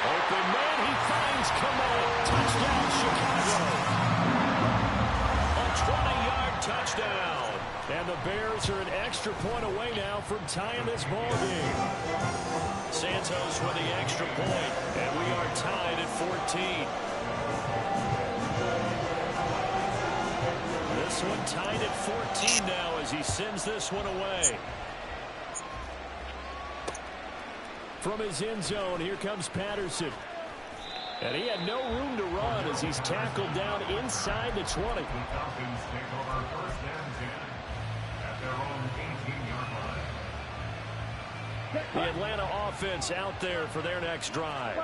Speaker 3: Open man, he finds Kmet. Touchdown, Chicago. A 20-yard touchdown. And the Bears are an extra point away now from tying this ball game. Santos with the extra point, and we are tied at 14. This one tied at 14 now as he sends this one away. From his end zone, here comes Patterson. And he had no room to run as he's tackled down inside the 20.
Speaker 8: The Falcons take over 1st and 10 at their own 18-yard line.
Speaker 3: The Atlanta offense out there for their next drive.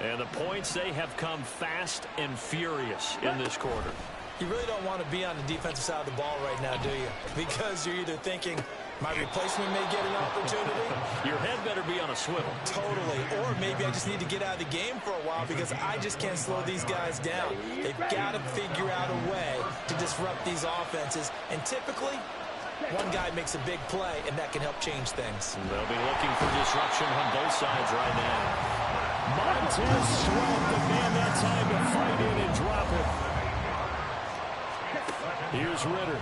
Speaker 3: And the points, they have come fast and furious in this quarter.
Speaker 9: You really don't want to be on the defensive side of the ball right now, do you? Because you're either thinking,
Speaker 10: My replacement may get an opportunity.
Speaker 3: Your head better be on a swivel.
Speaker 10: Totally. Or maybe I just need to get out of the game for a while because I just can't slow these guys down. They've got to figure out a way to disrupt these offenses. And typically, one guy makes a big play, and that can help change things.
Speaker 3: They'll be looking for disruption on both sides right now. Montez Sweat, the man that time to fight in and drop it. Here's Ritter.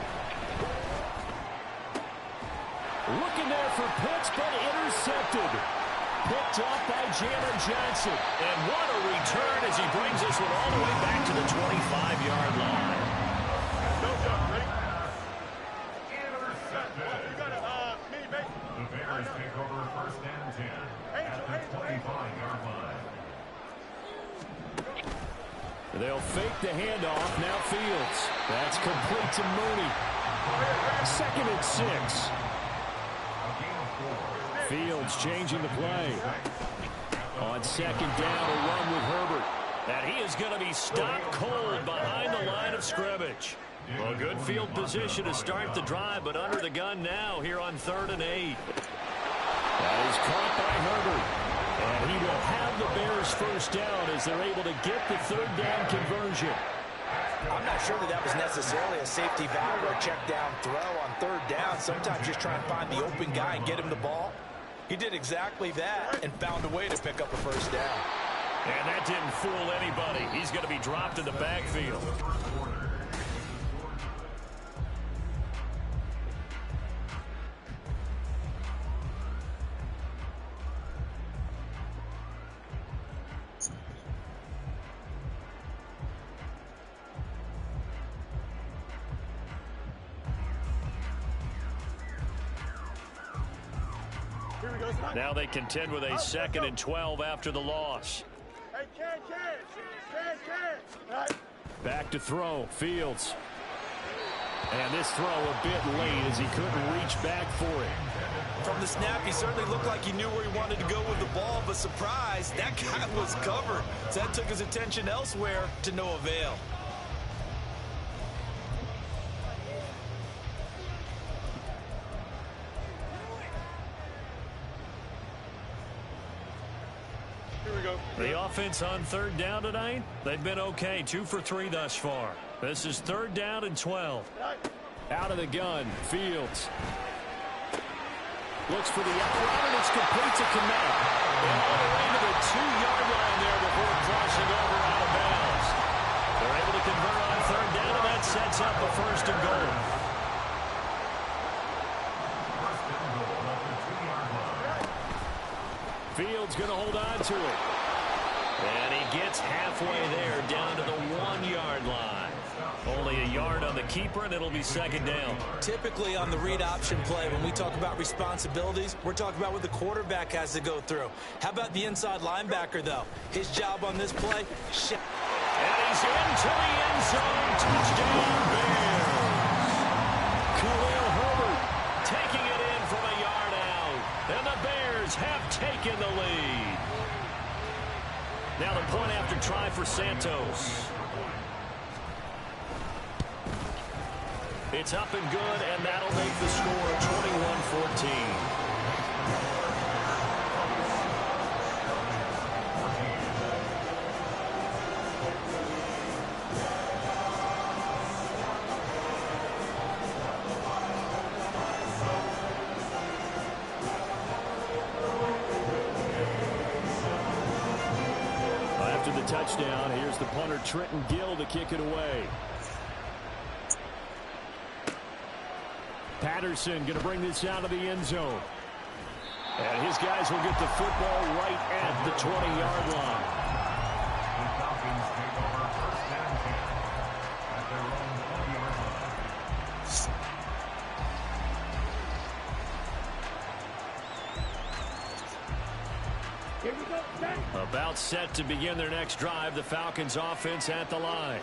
Speaker 3: Looking there for Pitts, but intercepted. Picked off by Jalen Johnson. And what a return as he brings this one all the way back to the 25-yard line.
Speaker 8: The Bears take over first and 10 at the 25-yard line.
Speaker 3: They'll fake the handoff. Now Fields. That's complete to Mooney. 2nd and 6. Fields changing the play. On 2nd down, a run with Herbert. And he is going to be stopped cold behind the line of scrimmage. Well, good field position to start the drive, but under the gun now here on 3rd and 8. That is caught by Herbert. And he will have the Bears first down as they're able to get the 3rd down conversion.
Speaker 10: I'm not sure that was necessarily a safety valve or a check down throw on 3rd down. Sometimes just try and find the open guy and get him the ball. He did exactly that and found a way to pick up a first down.
Speaker 3: And that didn't fool anybody. He's going to be dropped in the backfield. Now they contend with a 2nd and 12 after the loss. Back to throw. Fields. And this throw a bit late as he couldn't reach back for it.
Speaker 10: From the snap, he certainly looked like he knew where he wanted to go with the ball, but surprise, that guy was covered. So that took his attention elsewhere to no avail.
Speaker 3: The offense on 3rd down tonight, they've been okay. 2 for 3 thus far. This is 3rd down and 12. Out of the gun, Fields. Looks for the out route, and it's complete to Kmet. And all the way to the 2-yard line there before crossing over out of bounds. They're able to convert on 3rd down, and that sets up a 1st and goal. Fields going to hold on to it. And he gets halfway there down to the 1-yard line. Only a yard on the keeper, and it'll be 2nd down.
Speaker 10: Typically on the read option play, when we talk about responsibilities, we're talking about what the quarterback has to go through. How about the inside linebacker, though? His job on this play,
Speaker 3: and he's into the end zone. Touchdown, Bears. Khalil Herbert taking it in from a yard out. And the Bears have taken the lead. Now the point after try for Santos. It's up and good, and that'll make the score 21-14. After the touchdown, here's the punter Trenton Gill to kick it away. Patterson going to bring this out of the end zone. And his guys will get the football right at the 20-yard line.
Speaker 8: The Falcons take over first and 10 at their own 20-yard line.
Speaker 3: Here we go. About set to begin their next drive. The Falcons offense at the line.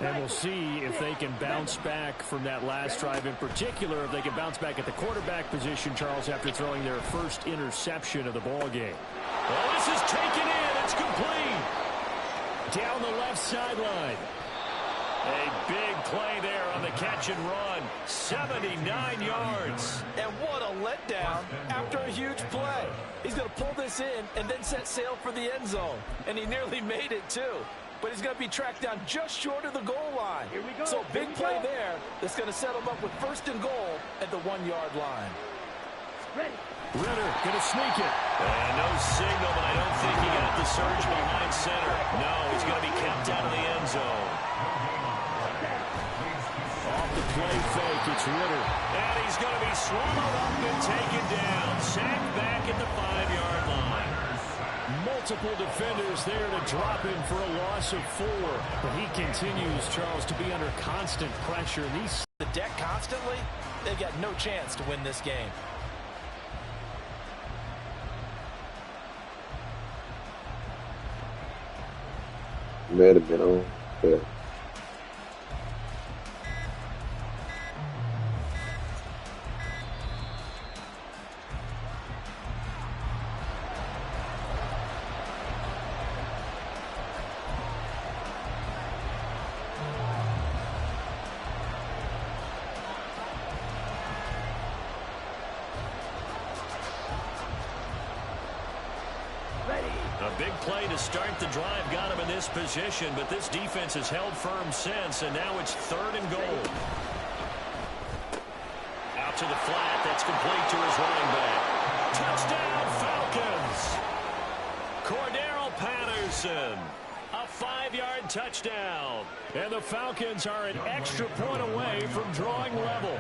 Speaker 3: And we'll see if they can bounce back from that last drive. In particular, if they can bounce back at the quarterback position, Charles, after throwing their first interception of the ball game. Well, this is taken in. It's complete. Down the left sideline. A big play there on the catch and run. 79 yards.
Speaker 9: And what a letdown after a huge play. He's going to pull this in and then set sail for the end zone. And he nearly made it, too. But he's going to be tracked down just short of the goal line. So a big play there that's going to set him up with first and goal at the 1-yard line.
Speaker 3: Ritter going to sneak it. And no signal, but I don't think he got the surge behind center. No, he's going to be kept out of the end zone. Off the play fake, it's Ritter. And he's going to be swallowed up and taken down. Sacked back at the 5-yard line. Multiple defenders there to drop him for a loss of 4. But he continues, Charles, to be under constant pressure. These
Speaker 9: the deck constantly, they've got no chance to win this game.
Speaker 11: Might have been on, but
Speaker 3: a big play to start the drive got him in this position, but this defense has held firm since, and now it's 3rd and goal. Out to the flat. That's complete to his running back. Touchdown, Falcons! Cordero Patterson. A 5-yard touchdown. And the Falcons are an extra point away from drawing level.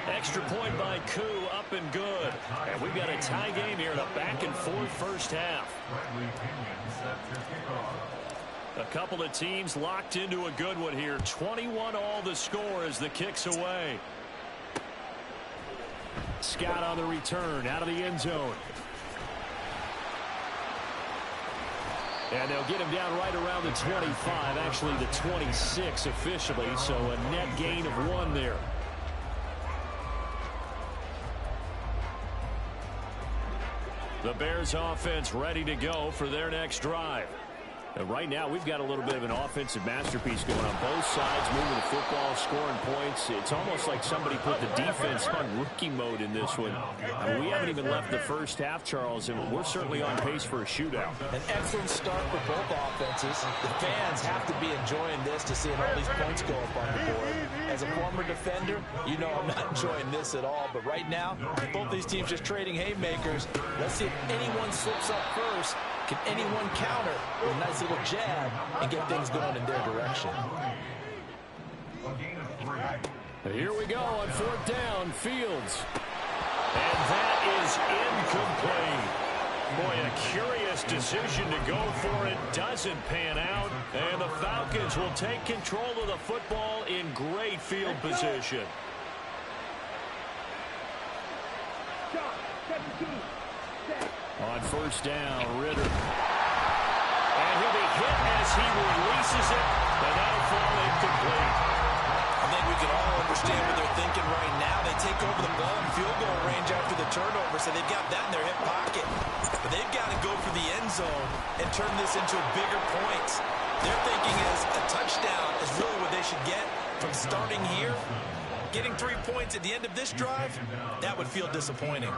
Speaker 3: Extra point by Koo, up and good. And we've got a tie game here in a back-and-forth first half. A couple of teams locked into a good one here. 21-all the score as the kick's away. Scott on the return, out of the end zone. And they'll get him down right around the 25, actually the 26 officially, so a net gain of 1 there. The Bears offense ready to go for their next drive. And right now, we've got a little bit of an offensive masterpiece going on both sides, moving the football, scoring points. It's almost like somebody put the defense on rookie mode in this one. I mean, we haven't even left the first half, Charles, and we're certainly on pace for a shootout.
Speaker 9: An excellent start for both offenses. The fans have to be enjoying this to seeing all these points go up on the board. As a former defender, you know I'm not enjoying this at all. But right now, both these teams just trading haymakers. Let's see if anyone slips up first. Can anyone counter with a nice little jab and get things going in their direction?
Speaker 3: Here we go on 4th down, Fields. And that is incomplete. Boy, a curious decision to go for it. Doesn't pan out. And the Falcons will take control of the football in great field position. On 1st down, Ritter. And he'll be hit as he releases it, and that'll fall incomplete.
Speaker 9: I think we can all understand what they're thinking right now. They take over the ball in field goal range after the turnover, so they've got that in their hip pocket. But they've got to go for the end zone and turn this into bigger points. Their thinking is a touchdown is really what they should get from starting here. Getting 3 points at the end of this drive, that would feel disappointing.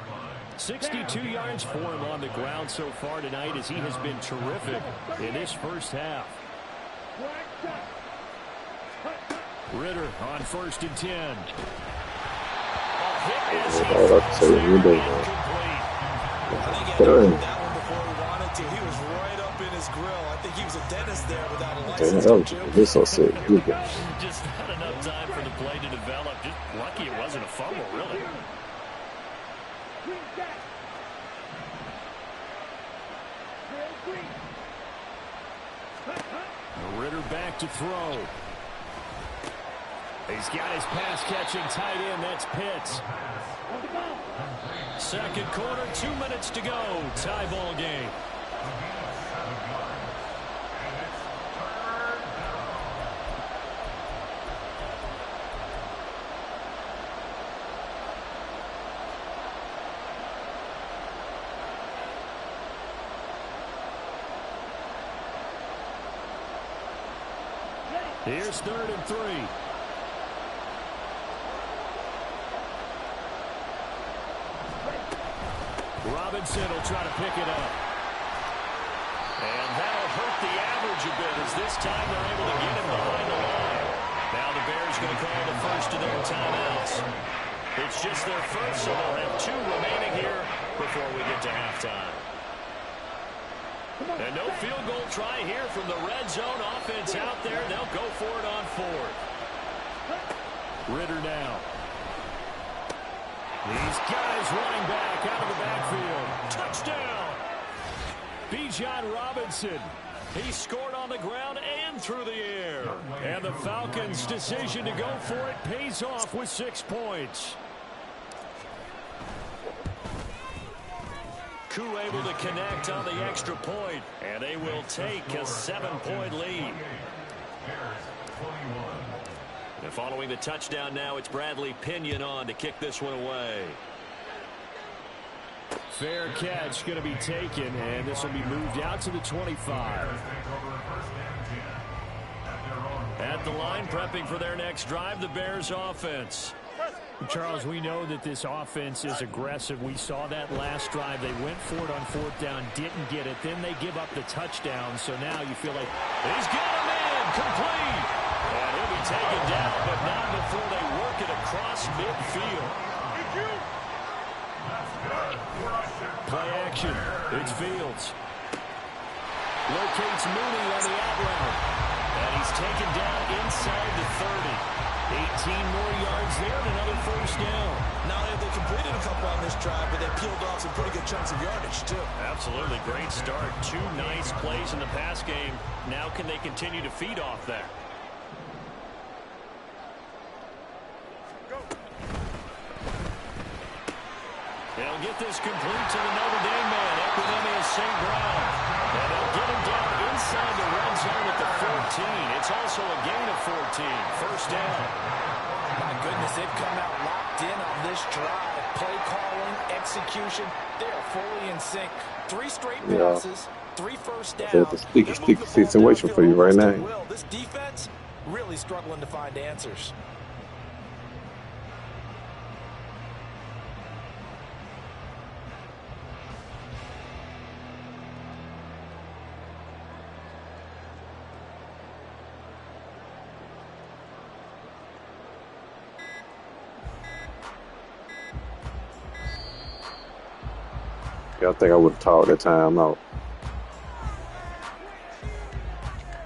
Speaker 3: 62 yards for him on the ground so far tonight as he has been terrific in this first half. Ritter on 1st and 10. A hit as he falls there, incomplete.
Speaker 9: I think he had to hold that one before he wanted to. He was right up in his grill. I think he was a dentist there without a license.
Speaker 11: This so sick.
Speaker 3: Just not enough time for the play to develop. Just lucky it wasn't a fumble, really. Ritter back to throw. He's got his pass-catching tight end. That's Pitts. 2nd quarter, 2 minutes to go. Tie ball game.
Speaker 12: Here's 3rd and 3. Robinson will try to pick it up. And that'll hurt the average a bit as this time they're able to get him behind the line. Now the Bears going to call the first of their timeouts. It's just their first, so they'll have 2 remaining here before we get to halftime. And no field goal try here from the red zone. Offense out there. They'll go for it on 4th. Ritter now. These guys running back out of the backfield. Touchdown! Bijan Robinson. He scored on the ground and through the air. And the Falcons' decision to go for it pays off with 6 points. Koo able to connect on the extra point, and they will take a 7-point lead. And following the touchdown now, it's Bradley Pinion on to kick this one away. Fair catch going to be taken, and this will be moved out to the 25. At the line, prepping for their next drive, the Bears offense. Charles, we know that this offense is aggressive. We saw that last drive. They went for it on 4th down, didn't get it. Then they give up the touchdown. So now you feel like he's got him in, complete. And he'll be taken down, but not before they work it across midfield. Play action. It's Fields. Locates Mooney on the out route. And he's taken down inside the 30. 18 more yards there and another 1st down.
Speaker 10: Not only have they completed a couple on this drive, but they peeled off some pretty good chunks of yardage, too.
Speaker 12: Absolutely. Great start. 2 nice plays in the pass game. Now can they continue to feed off that? They'll get this complete to the Notre Dame man, Equinemius St. Brown. And they'll get him down inside the red zone at the 14. It's also a gain of 14. 1st down.
Speaker 9: My goodness, they've come out locked in on this drive. Play calling, execution, they're fully in sync. 3 straight passes, 3 first downs.
Speaker 11: It's a sticky situation for you right now.
Speaker 9: This defense really struggling to find answers.
Speaker 11: Yeah, I think I would have talked that time out.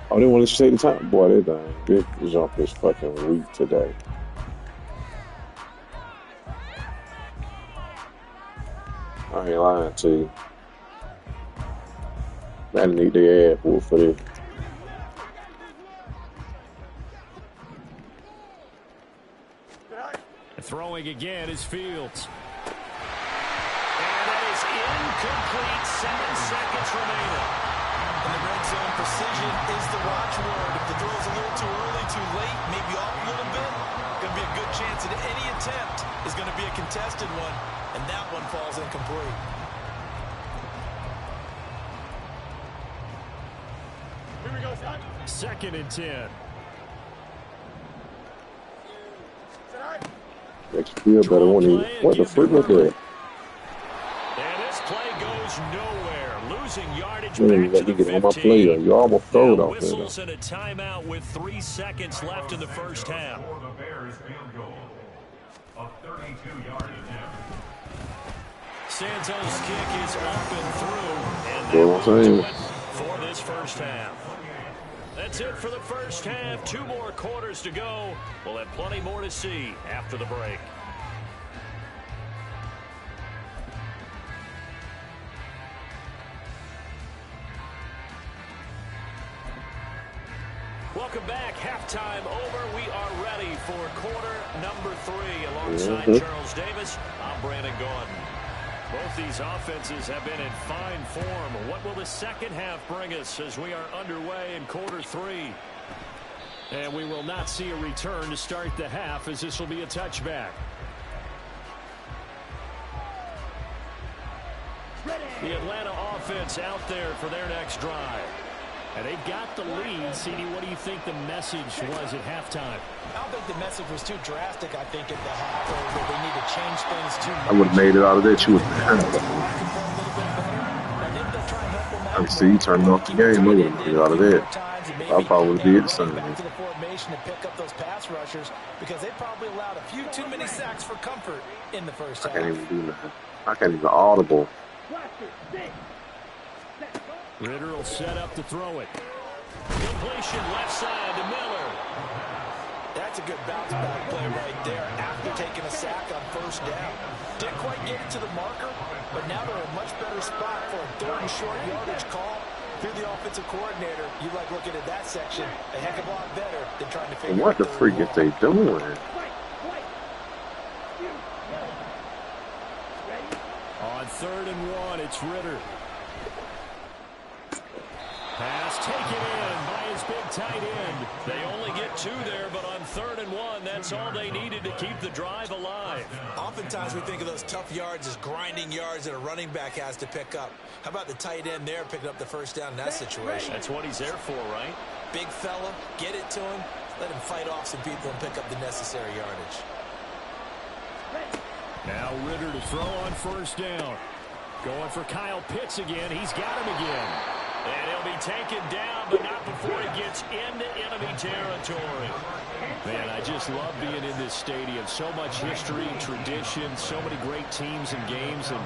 Speaker 11: Oh, they want to take the time? Boy, they done. Big jump this fucking week today. I ain't lying to you. I need their ass whooped for this.
Speaker 12: Throwing again is Fields. Incomplete. 7 seconds remaining.
Speaker 10: And the red zone precision is the watchword. If the throw's a little too early, too late, maybe off a little bit, going to be a good chance that any attempt is going to be a contested one, and that one falls incomplete.
Speaker 12: Here we go, son. 2nd and 10.
Speaker 11: Makes you feel better when he. What the frick was that?
Speaker 12: Nowhere, losing yardage
Speaker 11: back
Speaker 12: to the 15.
Speaker 11: You almost throw it off.
Speaker 12: Whistles and a timeout with 3 seconds left in the 1st half. Santos' kick is up and through, and that will do it for this 1st half. That's it for the 1st half. 2 more quarters to go. We'll have plenty more to see after the break. Welcome back. Halftime over. We are ready for quarter number 3. Alongside Charles Davis, I'm Brandon Gordon. Both these offenses have been in fine form. What will the 2nd half bring us as we are underway in quarter 3? And we will not see a return to start the half, as this will be a touchback. The Atlanta offense out there for their next drive. And they've got the lead. CD, what do you think the message was at halftime?
Speaker 9: I don't think the message was too drastic, I think, at the half, or that they need to change things too much.
Speaker 11: I would have made it out of that. You would have. I see you turning off the game. I would have made it out of that. I probably did the same.
Speaker 9: To the formation to pick up those pass rushers because they probably allowed a few too many sacks for comfort in the first half.
Speaker 11: I can't even do that. I can't even audible.
Speaker 12: Ritter will set up to throw it. Completion left side to Miller.
Speaker 9: That's a good bounce back play right there after taking a sack on first down. Didn't quite get it to the marker, but now they're in a much better spot for a third and short yardage call. If you're the offensive coordinator, you like looking at that section a heck of a lot better than trying to figure out
Speaker 11: what the freak is they doing?
Speaker 12: On 3rd and 1, it's Ritter. Pass taken in by his big tight end. They only get 2 there, but on 3rd and 1, that's all they needed to keep the drive alive.
Speaker 10: Oftentimes we think of those tough yards as grinding yards that a running back has to pick up. How about the tight end there picking up the first down in that situation?
Speaker 12: That's what he's there for, right?
Speaker 10: Big fella, get it to him, let him fight off some people and pick up the necessary yardage.
Speaker 12: Now Ritter to throw on first down. Going for Kyle Pitts again. He's got him again. And he'll be taken down, but not before he gets into enemy territory. Man, I just love being in this stadium. So much history, tradition, so many great teams and games. And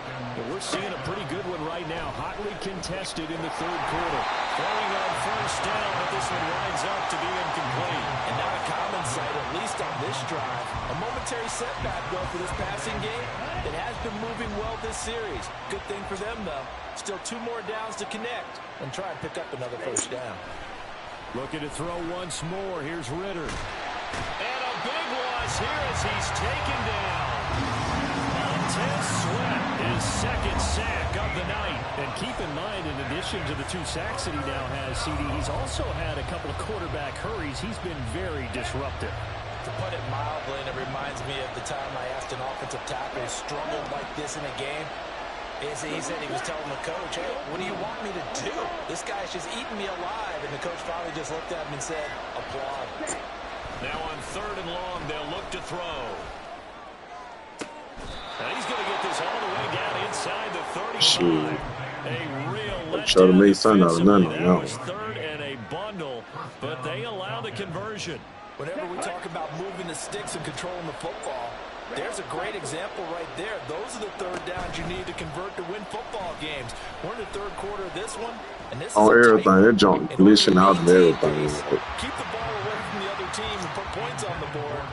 Speaker 12: we're seeing a pretty good one right now. Hotly contested in the 3rd quarter. Throwing on first down, but this one winds up to be incomplete.
Speaker 9: And not a common sight, at least on this drive. A momentary setback, though, for this passing game. It has been moving well this series. Good thing for them, though. Still 2 more downs to connect and try and pick up another first down.
Speaker 12: Looking to throw once more. Here's Ritter. And a big loss here as he's taken down. Montez Sweat, his 2nd sack of the night. And keep in mind, in addition to the 2 sacks that he now has, CD, he's also had a couple of quarterback hurries. He's been very disruptive.
Speaker 9: To put it mildly, and it reminds me of the time I asked an offensive tackle who struggled like this in a game. He said he was telling the coach, hey, what do you want me to do? This guy's just eating me alive. And the coach finally just looked at him and said, applaud.
Speaker 12: Now on 3rd and long, they'll look to throw. And he's going to get this all the way down inside the 35. A real letdown defensively. That was 3rd and a bundle, but they allow the conversion.
Speaker 9: Whenever we talk about moving the sticks and controlling the football, there's a great example right there. Those are the 3rd downs you need to convert to win football games. We're in the 3rd quarter of this one, and this is
Speaker 11: everything. That jump glitching out and everything.
Speaker 9: Keep the ball away from the other team and put points on the board.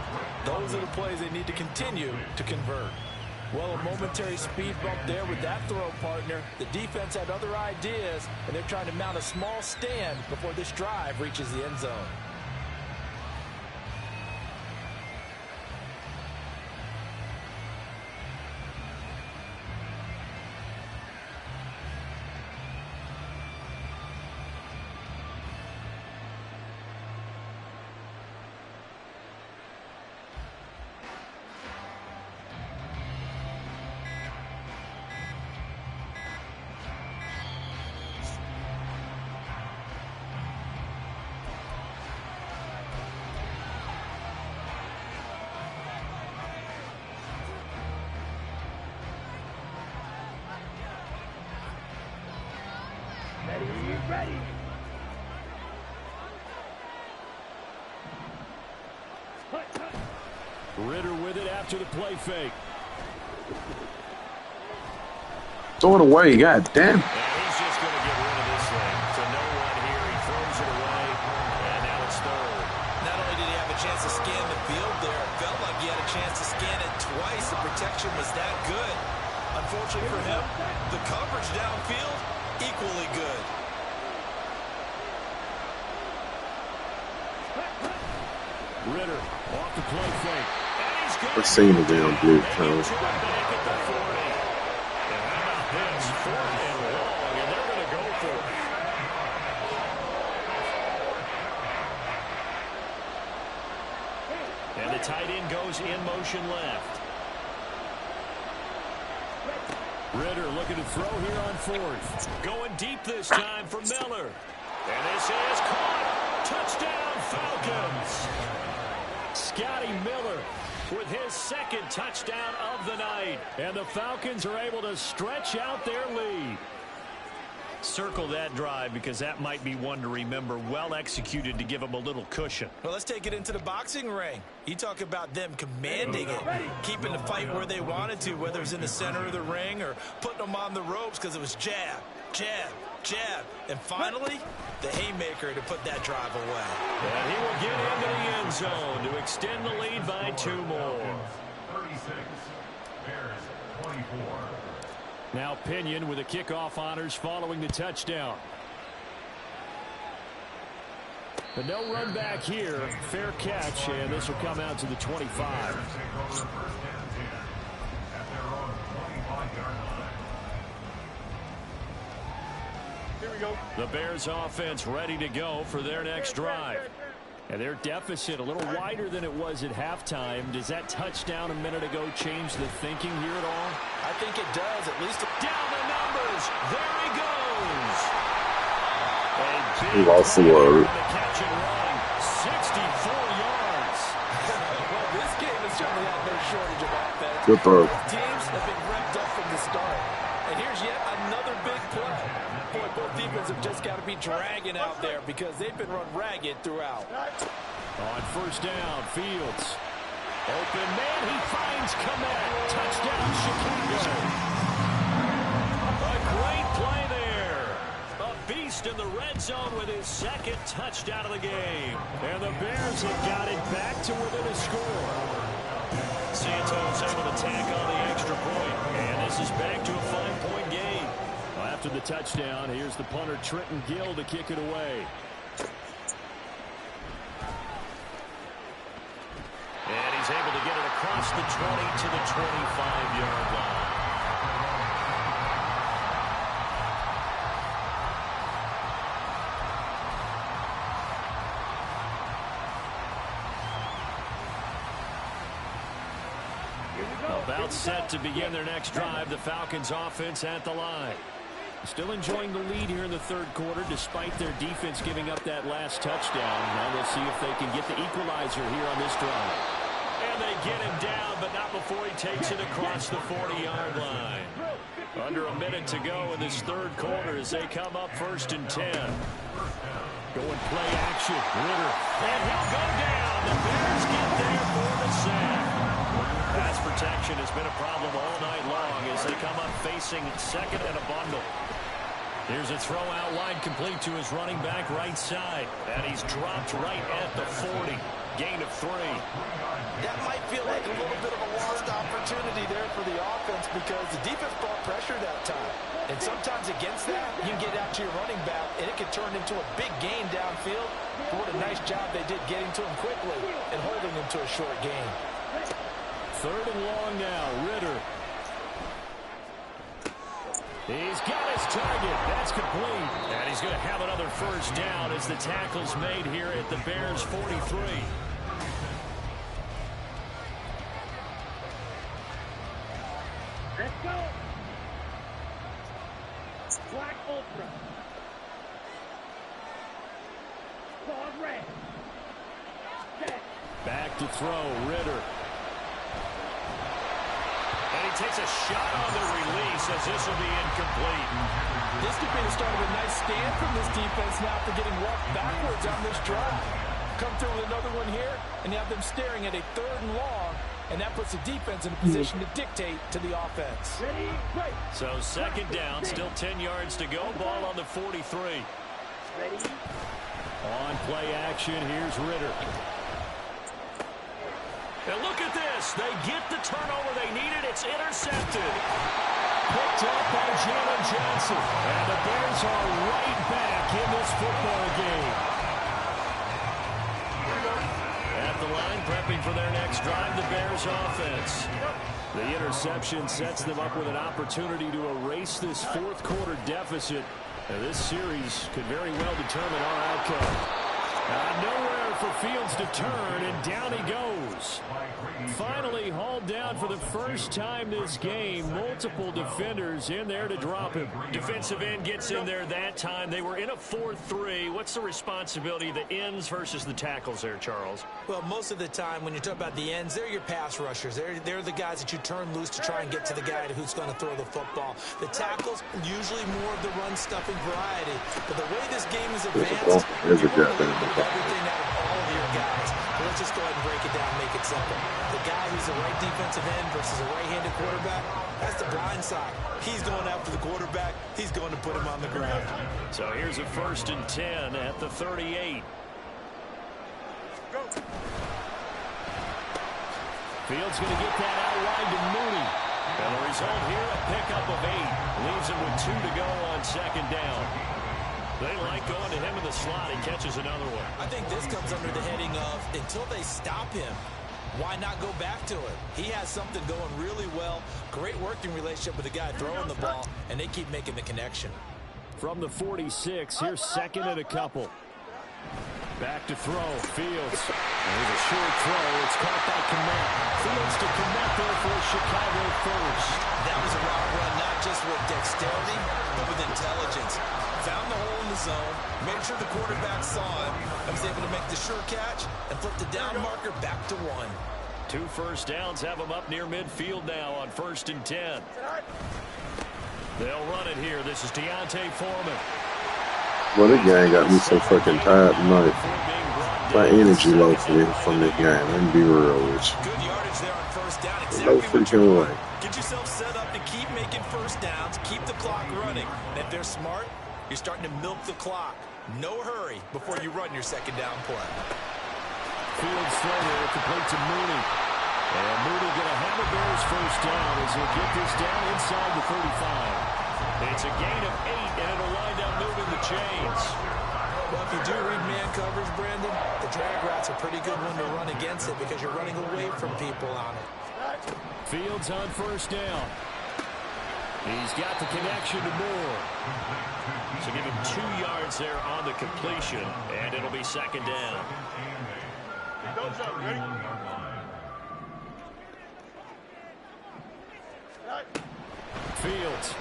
Speaker 9: Those are the plays they need to continue to convert. Well, a momentary speed bump there with that throw partner. The defense had other ideas, and they're trying to mount a small stand before this drive reaches the end zone.
Speaker 13: Ready.
Speaker 12: Ritter with it after the play fake.
Speaker 11: Throw it away, god damn.
Speaker 12: And he's just going to get rid of this thing. To no one here, he throws it away, and now it's 3rd.
Speaker 10: Not only did he have a chance to scan the field there, it felt like he had a chance to scan it twice. The protection was that good. Unfortunately for him, the coverage downfield, equally good.
Speaker 12: Ritter off the play fake.
Speaker 11: Let's see the damn blue count.
Speaker 12: It's 4th and long, and they're going to go for it. And the tight end goes in motion left. Ritter looking to throw here on 4th. Going deep this time for Miller.
Speaker 3: And this is caught. Touchdown, Falcons. Scotty Miller with his second touchdown of the night. And the Falcons are able to stretch out their lead. Circle that drive because that might be one to remember. Well executed to give them a little cushion.
Speaker 10: Well, let's take it into the boxing ring. You talk about them commanding it, keeping the fight where they wanted to, whether it's in the center of the ring or putting them on the ropes because it was jab, jab, jab. And finally, the haymaker to put that drive away.
Speaker 3: And he will get into the end zone to extend the lead by 2 more.
Speaker 8: 36, Bears 24.
Speaker 3: Now Pinion with the kickoff honors following the touchdown. But no run back here. Fair catch, and this will come out to the 25.
Speaker 8: Here we go.
Speaker 3: The Bears offense ready to go for their next drive. And their deficit a little wider than it was at halftime. Does that touchdown a minute ago change the thinking here at all?
Speaker 10: I think it does, at least.
Speaker 3: Down the numbers. There he goes.
Speaker 11: He lost the word.
Speaker 3: The catch and run. 64 yards.
Speaker 9: Well, this game has certainly had no shortage of offense.
Speaker 11: Good throw.
Speaker 9: Both teams have been revved up from the start. And here's yet another big play. Boy, both defenses have just got to be dragging out there because they've been run ragged throughout.
Speaker 3: On first down, Fields. Open man, he finds Kmet. Touchdown, Chicago. A great play there. A beast in the red zone with his second touchdown of the game. And the Bears have got it back to within a score. Santos able to tack on the extra point. And this is back to a 5-point game. After the touchdown, here's the punter Trenton Gill to kick it away. And he's able to get it across the 20 to the 25-yard line. About set to begin their next drive. The Falcons offense at the line. Still enjoying the lead here in the third quarter despite their defense giving up that last touchdown. Now we'll see if they can get the equalizer here on this drive. And they get him down, but not before he takes it across the 40-yard line. Under a minute to go in this third quarter as they come up 1st and 10. Going play action. Ritter. And he'll go down. The Bears get there for the sack. Pass protection has been a problem all night long as they come up facing second and a bundle. Here's a throw out wide complete to his running back right side. And he's dropped right at the 40. Gain of 3.
Speaker 9: That might feel like a little bit of a lost opportunity there for the offense because the defense brought pressure that time. And sometimes against that, you can get out to your running back, and it can turn into a big gain downfield. But what a nice job they did getting to him quickly and holding him to a short gain.
Speaker 3: 3rd and long now. Ritter. He's got his target. That's complete. And he's going to have another first down as the tackle's made here at the Bears 43.
Speaker 13: Let's go. Black Ultra. Claws red. Set.
Speaker 3: Back to throw. Ritter. And he takes a shot on the release as this will be incomplete.
Speaker 9: This could be the start of a nice stand from this defense now after getting walked backwards on this drive. Come through with another one here, and you have them staring at a 3rd and long, and that puts the defense in a position to dictate to the offense.
Speaker 3: So 2nd down, still 10 yards to go. Ball on the 43. On play action, here's Ritter. And look at this. They get the turnover they needed. It's intercepted. Picked up by Jalen Johnson. And the Bears are right back in this football game. At the line, prepping for their next drive, the Bears offense. The interception sets them up with an opportunity to erase this 4th quarter deficit. And this series could very well determine our outcome.
Speaker 12: Nowhere for Fields to turn, and down he goes. Finally hauled down for the first time this game. Multiple defenders in there to drop him.
Speaker 3: Defensive end gets in there that time. They were in a 4-3. What's the responsibility of the ends versus the tackles there, Charles?
Speaker 10: Well, most of the time when you talk about the ends, they're your pass rushers. They're the guys that you turn loose to try and get to the guy who's going to throw the football. The tackles, usually more of the run-stuffing variety. But the way this game is advanced,
Speaker 11: there's a guy there.
Speaker 10: everything out of all of your guys. But let's just go ahead and break it down and make it simple. The guy who's the right defensive end versus a right-handed quarterback, that's the blind side. He's going after the quarterback. He's going to put him on the ground.
Speaker 3: So here's a 1st and 10 at the 38.
Speaker 12: Fields going to get that out wide to Mooney. And the result here, a pickup of 8. Leaves him with 2 to go on 2nd down. They like going to him in the slot. He catches another one.
Speaker 10: I think this comes under the heading of until they stop him, why not go back to it? He has something going really well. Great working relationship with the guy throwing the ball, and they keep making the connection.
Speaker 12: From the 46, here's 2nd and a couple. Back to throw. Fields. There's a short throw. It's caught by Kmet. Fields to Kmet there for Chicago first.
Speaker 10: That was a route run, not just with dexterity, but with intelligence. Found the hole in the zone, made sure the quarterback saw him, and was able to make the sure catch and flip the down marker back to 1.
Speaker 3: 2 first downs have them up near midfield now on 1st and 10. They'll run it here. This is Deontay Foreman.
Speaker 11: Well, this game got me so fucking tired tonight. My energy low from this game. Let me be real with you.
Speaker 10: Good yardage there on 1st down.
Speaker 11: No
Speaker 10: Exactly what you
Speaker 11: freaking
Speaker 10: want.
Speaker 11: way.
Speaker 10: Get yourself set up to keep making 1st downs, keep the clock running. And if they're smart, you're starting to milk the clock. No hurry before you run your 2nd down play.
Speaker 12: Fields throw there, complete to Mooney. And Mooney going to have a Bears 1st down as he'll get this down inside the 35.
Speaker 3: It's a gain of 8, and it'll wind up moving the chains.
Speaker 10: Well, if you do read man coverage, Brandon, the drag route's a pretty good one to run against it because you're running away from people on it.
Speaker 12: Fields on 1st down. He's got the connection to Moore.
Speaker 3: So give him 2 yards there on the completion, and it'll be 2nd down.
Speaker 12: Fields.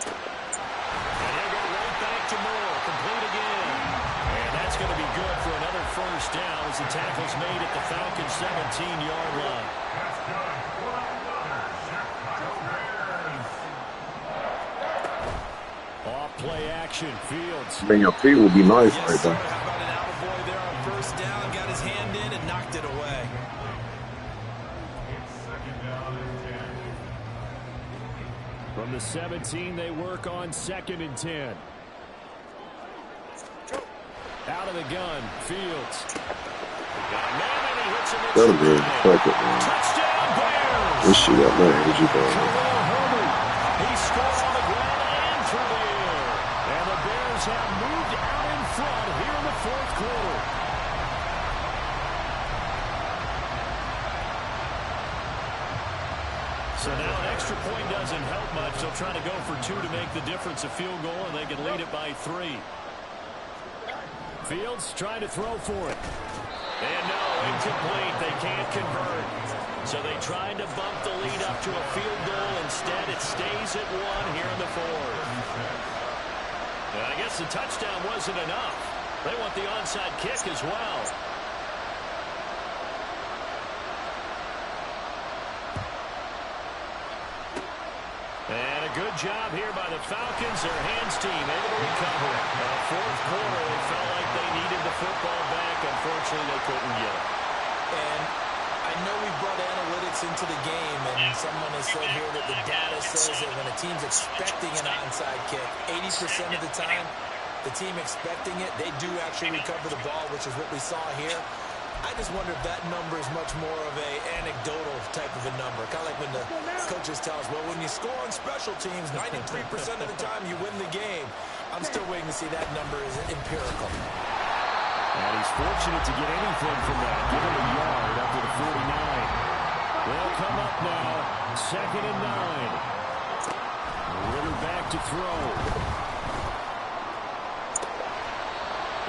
Speaker 3: And he'll go right back to Moore, complete again. And that's going to be good for another 1st down as the tackle's made at the Falcons' 17-yard line.
Speaker 12: Off play action, Fields.
Speaker 11: I mean, your feet will be nice right there.
Speaker 10: How about an out boy there on 1st down? Got his hand in and knocked it away.
Speaker 12: From the 17, they work on 2nd and 10. Out of the gun, Fields.
Speaker 11: That'll be a fuck it, man. This shit got my energy going.
Speaker 12: He scored on the ground and through the air. And the Bears have moved out in front here in the 4th quarter.
Speaker 3: So now an extra point doesn't help much. They'll try to go for 2 to make the difference a field goal, and they can lead it by 3.
Speaker 12: Fields trying to throw for it.
Speaker 3: And no, incomplete. They can't convert. So they tried to bump the lead up to a field goal. Instead, it stays at 1 here in the 4th. And I guess the touchdown wasn't enough. They want the onside kick as well. And a good job here by the Falcons. Their hands team able to recover. In the 4th quarter, they felt like they needed the football back. Unfortunately, they couldn't get it.
Speaker 10: And I know we brought analytics into the game, and someone has said here that the data says that when a team's expecting an onside kick, 80% of the time, the team expecting it, they do actually recover the ball, which is what we saw here. I just wonder if that number is much more of a anecdotal type of a number. Kind of like when the coaches tell us, well, when you score on special teams, 93% of the time you win the game. I'm still waiting to see that number is empirical.
Speaker 12: And he's fortunate to get anything from that. Give him a yard up to the 49. They'll come up now. 2nd and 9. Ritter back to throw.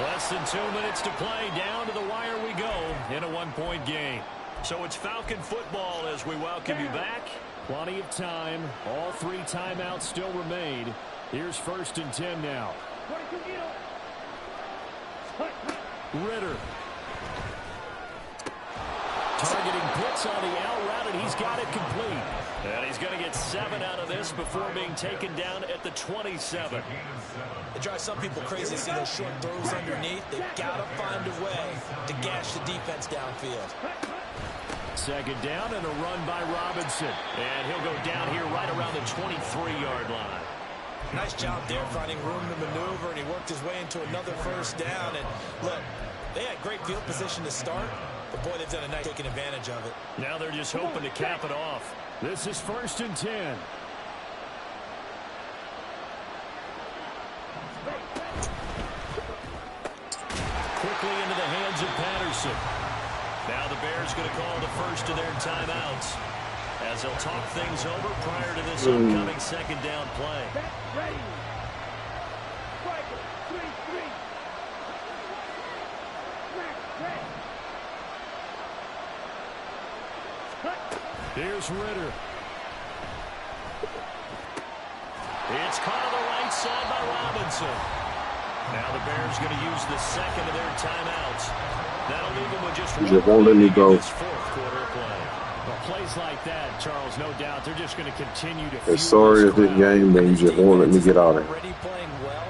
Speaker 3: Less than 2 minutes to play. Down to the wire we go in a one-point game. So it's Falcon football as we welcome you back.
Speaker 12: Plenty of time. All 3 timeouts still remain. Here's 1st and 10 now. Ritter. Targeting blitz on the out route, and he's got it complete.
Speaker 3: And he's going to get 7 out of this before being taken down at the 27.
Speaker 10: It drives some people crazy to see those short throws underneath. They've got to find a way to gash the defense downfield.
Speaker 12: 2nd down and a run by Robinson.
Speaker 3: And he'll go down here right around the 23-yard line.
Speaker 10: Nice job there finding room to maneuver, and he worked his way into another 1st down. And look, they had great field position to start, but boy, they've done a nice taking advantage of it.
Speaker 3: Now they're just hoping to cap it off.
Speaker 12: This is 1st and 10.
Speaker 3: Quickly into the hands of Patterson. Now the Bears going to call the first of their timeouts as they'll talk things over prior to this upcoming 2nd down play.
Speaker 13: Ready. Striker, 3-3.
Speaker 12: Here's Ritter.
Speaker 3: It's caught on the right side by Robinson. Now the Bears going to use the 2nd of their timeouts. That'll leave them with just
Speaker 11: won't let me go.
Speaker 3: this 4th quarter of play.
Speaker 12: Well, plays like that, Charles, no doubt, they're just going to continue to.
Speaker 11: As sorry as this game, then you just won't let me get out of it.
Speaker 9: Already playing well,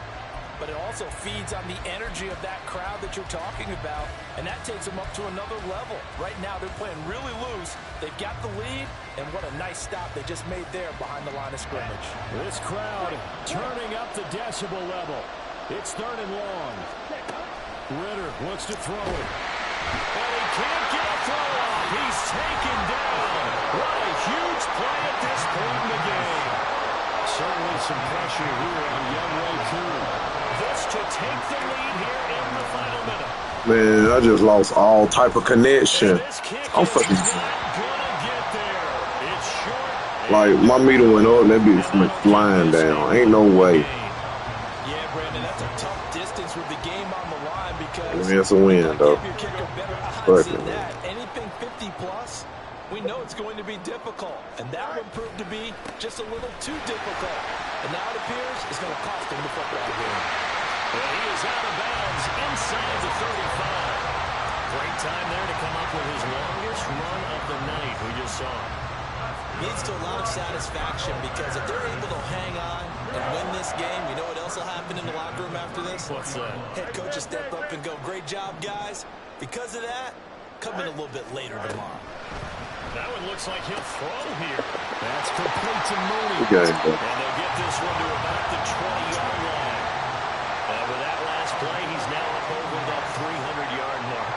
Speaker 9: but it also feeds on the energy of that crowd that you're talking about, and that takes them up to another level. Right now, they're playing really loose. They've got the lead, and what a nice stop they just made there behind the line of scrimmage.
Speaker 12: This crowd turning up the decibel level. It's 3rd and long. Ritter wants to throw it.
Speaker 3: And he can't get a throw off. He's taken down. What a huge play at this point in the game.
Speaker 12: Certainly some pressure here on Young Wei Koo.
Speaker 3: This to take the lead here in the final minute.
Speaker 11: Man, I just lost all type of connection. I'm fucking. Like, my meter went up and that bitch went flying down. Ain't no way.
Speaker 9: Yeah, Brandon, that's a tough distance with the game on the line because
Speaker 11: It's a win, though.
Speaker 9: Anything 50 plus, we know it's going to be difficult, and that one proved to be just a little too difficult. And now it appears it's going to cost him the football game.
Speaker 3: And he is out of bounds inside the 35. Great time there to come up with his longest run of the night. We just saw it.
Speaker 10: Leads to a lot of satisfaction because if they're able to hang on and win this game, you know what else will happen in the locker room after this?
Speaker 3: What's that?
Speaker 10: Head coach will step up and go, great job, guys. Because of that, come in a little bit later tomorrow.
Speaker 3: That one looks like he'll throw here.
Speaker 12: That's complete to Mooney.
Speaker 11: Okay.
Speaker 3: And they'll get this one to about the 20-yard line. And with that last play, he's now up over that 300-yard mark.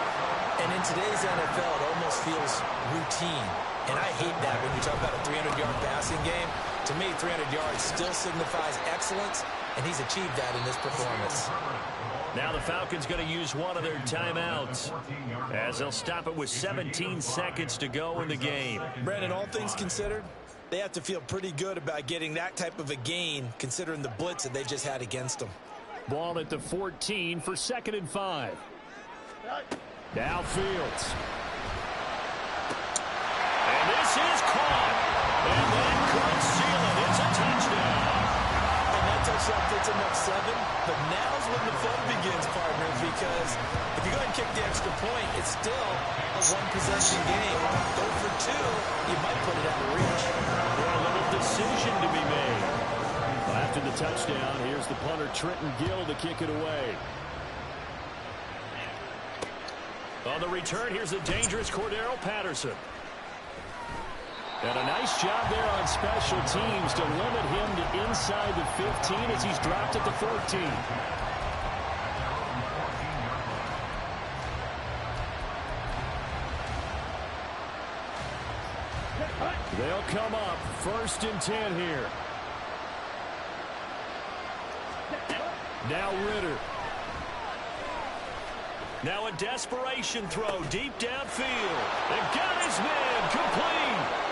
Speaker 10: And in today's NFL, it almost feels routine. And I hate that when you talk about a 300-yard passing game. To me, 300 yards still signifies excellence, and he's achieved that in this performance.
Speaker 3: Now the Falcons going to use one of their timeouts as they'll stop it with 17 seconds to go in the game.
Speaker 10: Brandon, all things considered, they have to feel pretty good about getting that type of a gain considering the blitz that they just had against them.
Speaker 12: Ball at the 14 for 2nd and 5. Now Fields.
Speaker 3: And this is caught. And that could seal it. It's a touchdown.
Speaker 10: And that touchdown puts him up 7. But now's when the fun begins, partner, because if you go ahead and kick the extra point, it's still a one-possession game. Go for 2, you might put it out of reach.
Speaker 12: A little decision to be made. After the touchdown, here's the punter, Trenton Gill, to kick it away.
Speaker 3: On the return, here's the dangerous Cordero Patterson.
Speaker 12: And a nice job there on special teams to limit him to inside the 15 as he's dropped at the 14. They'll come up 1st and 10 here. Now Ritter.
Speaker 3: Now a desperation throw deep downfield. And got his man complete.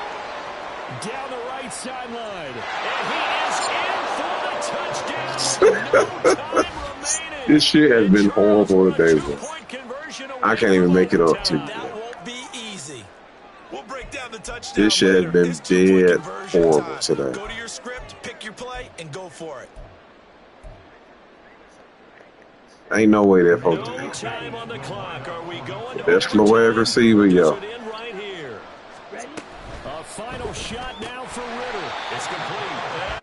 Speaker 12: Down the right sideline.
Speaker 3: And he is in for the touchdown. No time remaining.
Speaker 11: This shit has been horrible today, bro. I can't even make it up to you.
Speaker 10: That won't be easy. We'll break down the touchdown.
Speaker 11: This shit has been dead horrible today.
Speaker 10: Go to your script, pick your play, and go for it.
Speaker 11: Ain't no way they're supposed to be. That's the way receiver, yo.
Speaker 12: A final shot now for Ritter. It's complete.